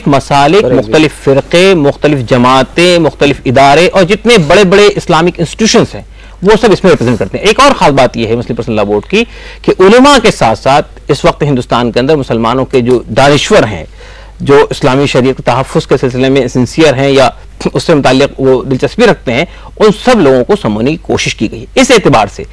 मसालिक, मुख्तलिफ फ़िरक़े, मुख्तलिफ जमातें, मुख्तलिफ इदारे, और जितने बड़े बड़े इस्लामिक इंस्टीट्यूशंस हैं वो सब इसमें रिप्रेजेंट करते हैं। एक और ख़ास बात यह है मुस्लिम पर्सनल लॉ बोर्ड की कि उलमा के साथ साथ इस वक्त हिंदुस्तान के अंदर मुसलमानों के जो दानिश्वर हैं, जो इस्लामी शरीयत के तहफ़्फ़ुज़ के सिलसिले में सिंसियर हैं या उससे मुताल्लिक़ वो दिलचस्पी रखते हैं, उन सब लोगों को समझने की कोशिश की गई। इस एतबार से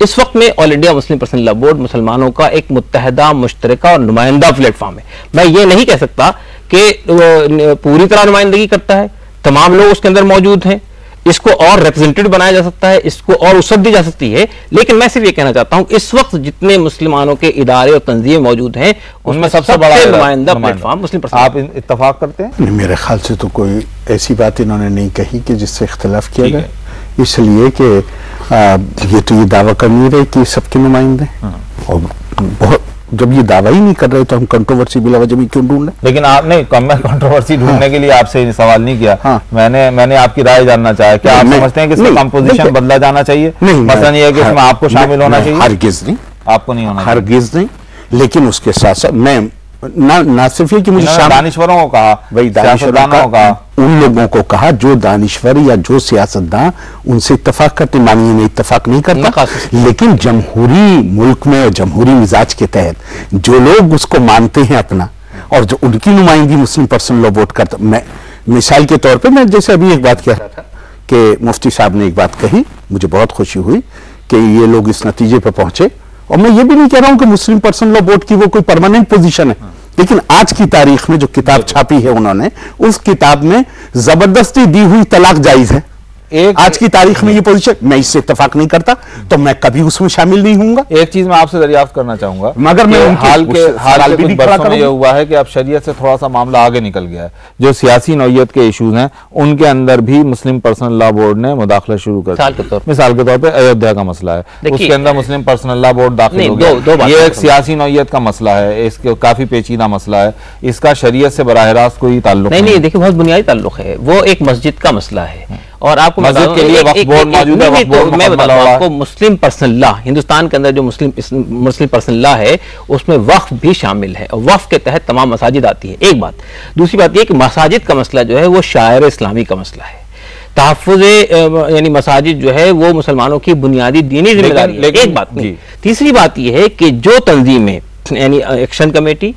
इस वक्त में all India Muslim personal law board मुसलमानों का एक मुत्तहदा, मुश्तरका और नुमाइंदा प्लेटफॉर्म है। मैं ये नहीं कह सकता कि पूरी तरह नुमाइंदगी करता है, तमाम लोग उसके अंदर मौजूद हैं, इसको और रिप्रेजेंटेटिव बनाया जा सकता है, इसको और वसअत दी जा सकती है, लेकिन मैं सिर्फ ये कहना चाहता हूं इस वक्त जितने मुसलमानों के इदारे और तंजीमें मौजूद हैं उनमें सबसे बड़ा नुमाइंदा प्लेटफॉर्म मुस्लिम पर्सनल। आप इत्तफाक करते हैं? नहीं, मेरे ख्याल से तो कोई ऐसी बात इन्होंने नहीं कही कि जिससे इख्तिलाफ किया गया, इसलिए कि ये तो ये दावा कर नहीं रहे कि सबके नुमाइंदे, और बहुत जब ये दावा ही नहीं कर रहे तो हम कंट्रोवर्सी बिला वजह में क्यों ढूंढ रहे? लेकिन आपने मैं कंट्रोवर्सी ढूंढने के लिए आपसे सवाल नहीं किया। मैंने आपकी राय जानना चाहा कि आप समझते हैं कि इसका कंपोजिशन बदला जाना चाहिए? मसलन ये है कि इसमें आपको शामिल होना चाहिए? हरगिज़ नहीं, आपको नहीं होना, हरगिज़ नहीं। लेकिन उसके साथ साथ मैं ना सिर्फ ये कि मुझे दानिश्वरों को कहा, वही दानिश्वरों को कहा, उन लोगों को कहा जो दानिश्वर या जो सियासतदान उनसे इत्तेफाक करते, मानिए मैं इत्तेफाक नहीं करता, लेकिन जमहूरी मुल्क में जमहूरी मिजाज के तहत जो लोग उसको मानते हैं अपना और जो उनकी नुमाइंदगी मुस्लिम पर्सनल लॉ बोर्ड करता, मैं मिसाल के तौर पे मैं जैसे अभी एक बात कह रहा था कि मुफ्ती साहब ने एक बात कही, मुझे बहुत खुशी हुई कि ये लोग इस नतीजे पर पहुंचे। और मैं ये भी नहीं कह रहा हूं कि मुस्लिम पर्सनल लॉ बोर्ड की वो कोई परमानेंट पोजीशन है, लेकिन आज की तारीख में जो किताब छापी है उन्होंने, उस किताब में जबरदस्ती दी हुई तलाक जायज है। आज की तारीख में ये पोजीशन, मैं इससे इत्तेफाक नहीं करता, तो मैं कभी उसमें शामिल नहीं होऊंगा। एक चीज मैं आपसे दरियाफ्त करना चाहूंगा, मगर मैं हाल के कुछ बरसों में ये हुआ है कि अब शरीयत से थोड़ा सा मामला आगे निकल गया है। जो सियासी नौयत के इश्यूज हैं उनके अंदर भी मुस्लिम पर्सनल लॉ बोर्ड ने मुदाखला शुरू कर दिया। मिसाल के तौर पर अयोध्या का मसला है, उसके अंदर मुस्लिम पर्सनल लॉ बोर्ड दाखिल हो गया। ये एक सियासी नौयत का मसला है, इसके काफी पेचीदा मसला है, इसका शरीयत से बराह रास्त कोई ताल्लुक नहीं। देखिए बहुत बुनियादी ताल्लुक है, वो एक मस्जिद का मसला है और आपको मस्जिद के लिए वक्फ बोर्ड मौजूद है। मैं बताऊं आपको, मुस्लिम पर्सनल लॉ, हिंदुस्तान के अंदर जो मुस्लिम पर्सनल लॉ है उसमें वक्फ भी शामिल है और वक्फ के तहत तमाम मसाजिद आती है, एक बात। दूसरी बात यह कि मसाजिद का मसला जो है वो शायर इस्लामी का मसला है। तहफ़्फ़ुज़ यानी मसाजिद जो है वो मुसलमानों की बुनियादी दीनी जिम्मेदारी है, एक बात नहीं। तीसरी बात यह है कि जो तंजीमें यानी एक्शन कमेटी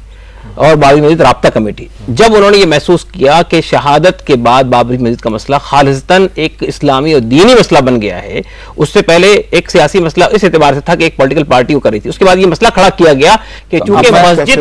और बाबरी मस्जिद राब्ता कमेटी, जब उन्होंने ये महसूस किया कि शहादत के बाद बाबरी मस्जिद का मसला खालिस्तन एक इस्लामी और दीनी मसला बन गया है, उससे पहले एक सियासी मसला इस एतबार से था कि एक पॉलिटिकल पार्टी को कर रही थी, उसके बाद ये मसला खड़ा किया गया कि चूंकि मस्जिद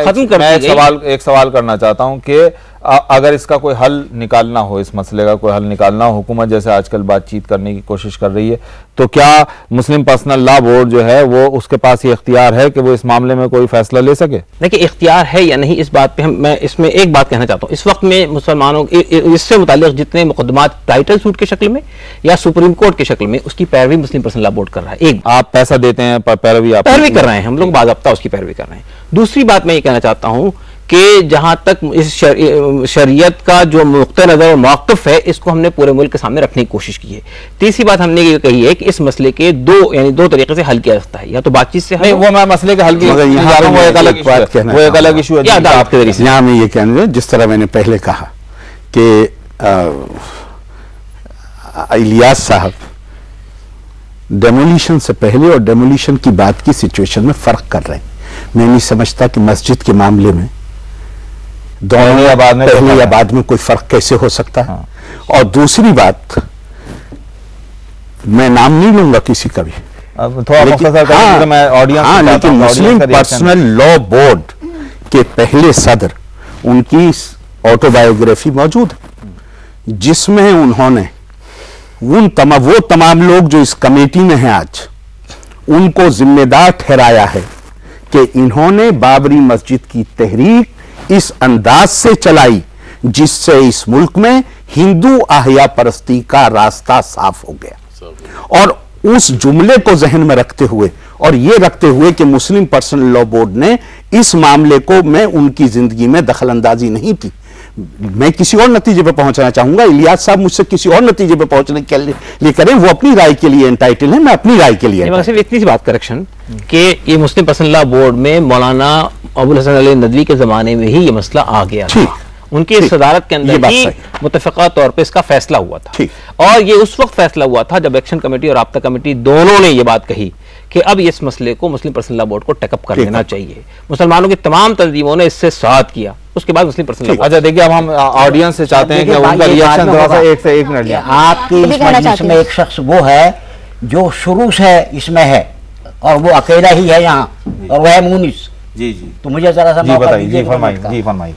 खत्म कर दी गई। एक सवाल करना चाहता हूं कि अगर इसका कोई हल निकालना हो, इस मसले का कोई हल निकालना हो, हुकूमत जैसे आजकल बातचीत करने की कोशिश कर रही है, तो क्या मुस्लिम पर्सनल लॉ बोर्ड जो है वो उसके पास ये इख्तियार है कि वो इस मामले में कोई फैसला ले सके? देखिए इख्तियार है या नहीं इस बात पे मैं इसमें एक बात कहना चाहता हूँ। इस वक्त में मुसलमानों इससे मुताल्लिक जितने मुकदमात टाइटल सूट की शक्ल में या सुप्रीम कोर्ट की शक्ल में, उसकी पैरवी मुस्लिम पर्सनल लॉ बोर्ड कर रहा है। एक आप पैसा देते हैं, पैरवी कर रहे हैं, हम लोग बाज़ाब्ता उसकी पैरवी कर रहे हैं। दूसरी बात मैं ये कहना चाहता हूँ कि जहां तक इस शरीयत का जो नुक्ता नज़र और मौक़िफ़ है, इसको हमने पूरे मुल्क के सामने रखने की कोशिश की है। तीसरी बात हमने ये कही है कि इस मसले के दो तरीके से हल किया जा सकता है, या तो बातचीत से नहीं, वो मैं मसले के हल की वो एक अलग इशू है। यहाँ मैं ये कहना, जिस तरह मैंने पहले कहा कि इलियास साहब डेमोलिशन से पहले और डेमोलिशन की बाद की सिचुएशन में फर्क कर रहे हैं। मैं नहीं समझता कि मस्जिद के मामले में दोनों या बाद में पहले या बाद में कोई फर्क कैसे हो सकता है। और दूसरी बात, मैं नाम नहीं लूंगा किसी का भी, लेकिन मुस्लिम पर्सनल लॉ बोर्ड के पहले सदर, उनकी ऑटोबायोग्राफी मौजूद है जिसमें उन्होंने वो तमाम लोग जो इस कमेटी में हैं आज, उनको जिम्मेदार ठहराया है कि इन्होंने बाबरी मस्जिद की तहरीक इस अंदाज से चलाई जिससे इस मुल्क में हिंदू आहिया परस्ती का रास्ता साफ हो गया। और उस जुमले को जहन में रखते हुए और ये रखते हुए कि मुस्लिम पर्सनल लॉ बोर्ड ने इस मामले को में उनकी जिंदगी में दखल अंदाजी नहीं की। मैं किसी और नतीजे पर पहुंचना चाहूंगा, इलियास साहब मुझसे किसी और नतीजे पर पहुंचने के लिए करें, वो अपनी राय के लिए एंटाइटल है, मैं अपनी राय के लिए। इतनी सी बात करेक्शन कि ये मुस्लिम पर्सनल लॉ बोर्ड में मौलाना अबुल हसन अली नदवी के जमाने में ही ये मसला आ गया था, उनकी सदारत के अंदर ही मुतफ़क़ा तौर पे इसका फैसला हुआ था। और ये उस वक्त फैसला हुआ था जब एक्शन कमेटी और राब्ता कमेटी दोनों ने ये बात कही कि अब इस मसले को मुस्लिम पर्सनल लॉ बोर्ड को टेकअप कर लेना चाहिए। मुसलमानों की तमाम तंजीमों ने इससे साथ किया, उसके बाद मुस्लिम पर्सनल लॉ। अच्छा देखिए, अब हम ऑडियंस से चाहते हैं कि उनका रिएक्शन थोड़ा सा एक मिनट। आपकी इस मजलिस में एक शख्स वो है जो शुरू से इसमें है और वो अकेला ही है यहाँ, और वह है मुनिस जी। तो मुझे जरा सा मौका दीजिए।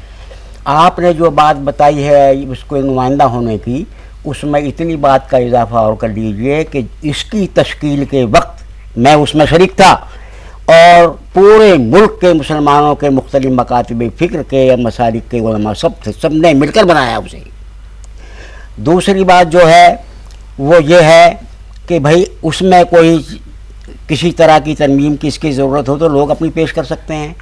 आपने जो बात बताई है उसको नुमाइंदा होने की, उसमें इतनी बात का इजाफा और कर लीजिए कि इसकी तश्कील के वक्त मैं उसमें शरीक था और पूरे मुल्क के मुसलमानों के मुख्तलिफ मकातिब फ़िक्र के मसालिक के उलमा सब ने मिलकर बनाया उसे। दूसरी बात जो है वो ये है कि भाई उसमें कोई किसी तरह की तरमीम की इसकी ज़रूरत हो तो लोग अपनी पेश कर सकते हैं।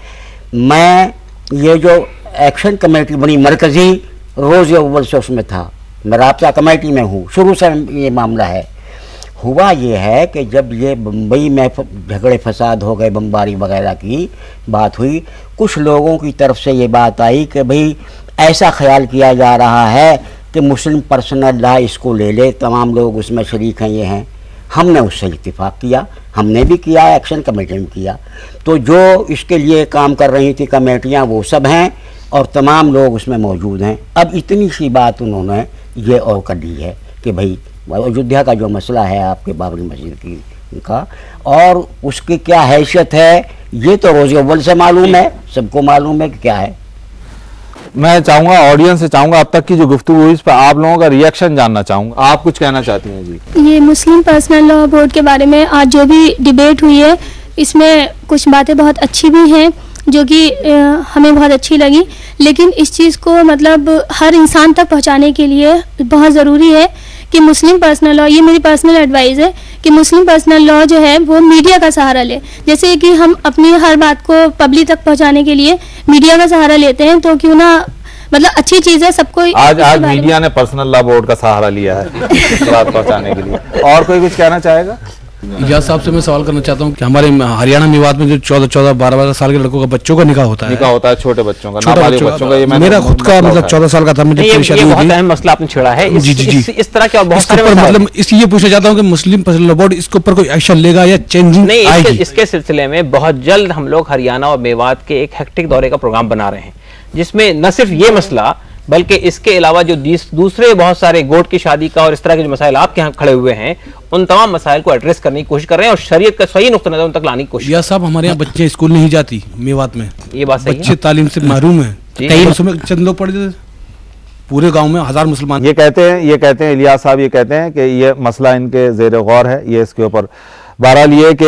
मैं ये जो एक्शन कमेटी बनी मरकज़ी रोज़ अव्वल से उसमें था, मैं राब्ता कमेटी में हूँ, शुरू से ये मामला है। हुआ ये है कि जब ये बम्बई में झगड़े फसाद हो गए, बमबारी वगैरह की बात हुई, कुछ लोगों की तरफ से ये बात आई कि भाई ऐसा ख्याल किया जा रहा है कि मुस्लिम पर्सनल लॉ इसको ले ले, तमाम लोग उसमें शरीक हैं, ये हैं। हमने उससे इत्तेफाक किया, हमने भी किया, एक्शन कमेटी में किया। तो जो इसके लिए काम कर रही थी कमेटियाँ वो सब हैं और तमाम लोग उसमें मौजूद हैं। अब इतनी सी बात उन्होंने ये और कर दी है कि भाई अयोध्या का जो मसला है आपके बाबरी मस्जिद की का, और उसकी क्या हैसियत है ये तो रोज़ अव्वल से मालूम है, सबको मालूम है कि क्या है। मैं चाहूंगा ऑडियंस से चाहूंगा अब तक की जो गुफ्तगू हुई इस पर आप लोगों का रिएक्शन जानना चाहूंगा। आप कुछ कहना चाहती हैं जी? ये मुस्लिम पर्सनल लॉ बोर्ड के बारे में आज जो भी डिबेट हुई है, इसमें कुछ बातें बहुत अच्छी भी हैं जो कि हमें बहुत अच्छी लगी, लेकिन इस चीज़ को मतलब हर इंसान तक पहुंचाने के लिए बहुत ज़रूरी है कि मुस्लिम पर्सनल लॉ, ये मेरी पर्सनल एडवाइस है कि मुस्लिम पर्सनल लॉ जो है वो मीडिया का सहारा ले। जैसे कि हम अपनी हर बात को पब्लिक तक पहुंचाने के लिए मीडिया का सहारा लेते हैं, तो क्यों ना, मतलब अच्छी चीज़ है सबको। आज मीडिया ने पर्सनल लॉ बोर्ड का सहारा लिया है बात पहुंचाने के लिए। और कोई कुछ कहना चाहेगा? इजाज साहब से मैं सवाल करना चाहता हूँ कि हमारे हरियाणा मेवात में जो 14-14, 12-12 साल के लड़कों का बच्चों का निकाह होता है, छोटे बच्चों का, नाबालिग बच्चों का। ये मेरा खुद का मतलब 14 साल का था, मुझे बहुत अहम मसला आपने छेड़ा है। इस तरह के बहुत सारे मतलब ये पूछना चाहता हूँ कि मुस्लिम पर्सनल लॉ बोर्ड इसके ऊपर कोई एक्शन लेगा या चेंजिंग आएगी? इसके सिलसिले में बहुत जल्द हम लोग हरियाणा और मेवात के एक हेक्टिक दौरे का प्रोग्राम बना रहे हैं, जिसमें न सिर्फ ये मसला बल्कि इसके अलावा जो दूसरे बहुत सारे गोट की शादी का और इस तरह के जो मसाइल आपके यहाँ खड़े हुए हैं, उन तमाम मसाइल को एड्रेस करने की कोशिश कर रहे हैं और शरीयत का सही नुक्ता नज़र उन तक लाने की कोशिश। या साहब हमारे यहाँ बच्चे स्कूल नहीं जाती मेवात में, ये बात सही है, बच्चे तालीम से महरूम है। चंद लोग पढ़ पूरे गांव में 1000 मुसलमान। ये कहते हैं इलियास साहब ये कहते हैं कि ये मसला इनके ज़ेर गौर है, ये इसके ऊपर। बहरहाल ये कि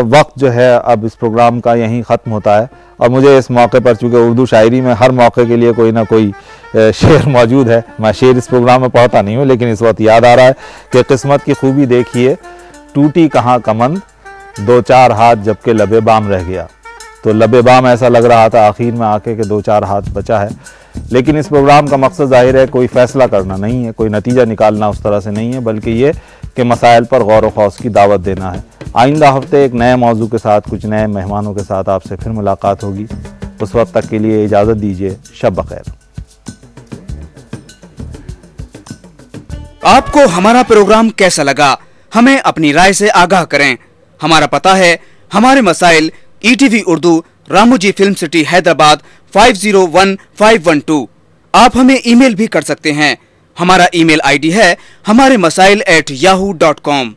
वक्त जो है अब इस प्रोग्राम का यहीं ख़त्म होता है और मुझे इस मौके पर, चूँकि उर्दू शायरी में हर मौके के लिए कोई ना कोई शेर मौजूद है, मैं शेर इस प्रोग्राम में पढ़ता नहीं हूँ, लेकिन इस वक्त याद आ रहा है कि किस्मत की खूबी देखिए, टूटी कहाँ कमंद, 2-4 हाथ जबकि लबे बाम रह गया। तो लबे बाम ऐसा लग रहा था आखिर में आके कि 2-4 हाथ बचा है। लेकिन इस प्रोग्राम का मकसद जाहिर है कोई फैसला करना नहीं है, कोई नतीजा निकालना उस तरह से नहीं है, बल्कि ये कि मसाइल पर गौर व खौस की दावत देना है। आइंदा हफ्ते एक नए मौजू के साथ, कुछ नए मेहमानों के साथ आपसे फिर मुलाकात होगी। उस वक्त तक के लिए इजाज़त दीजिए। शब बखैर। आपको हमारा प्रोग्राम कैसा लगा, हमें अपनी राय से आगाह करें। हमारा पता है हमारे मसाइल, ETV Urdu, Ramoji film city, Hyderabad 501512। आप हमें ईमेल भी कर सकते हैं। हमारा ईमेल ID है हमारे मसाइल@yahoo.com।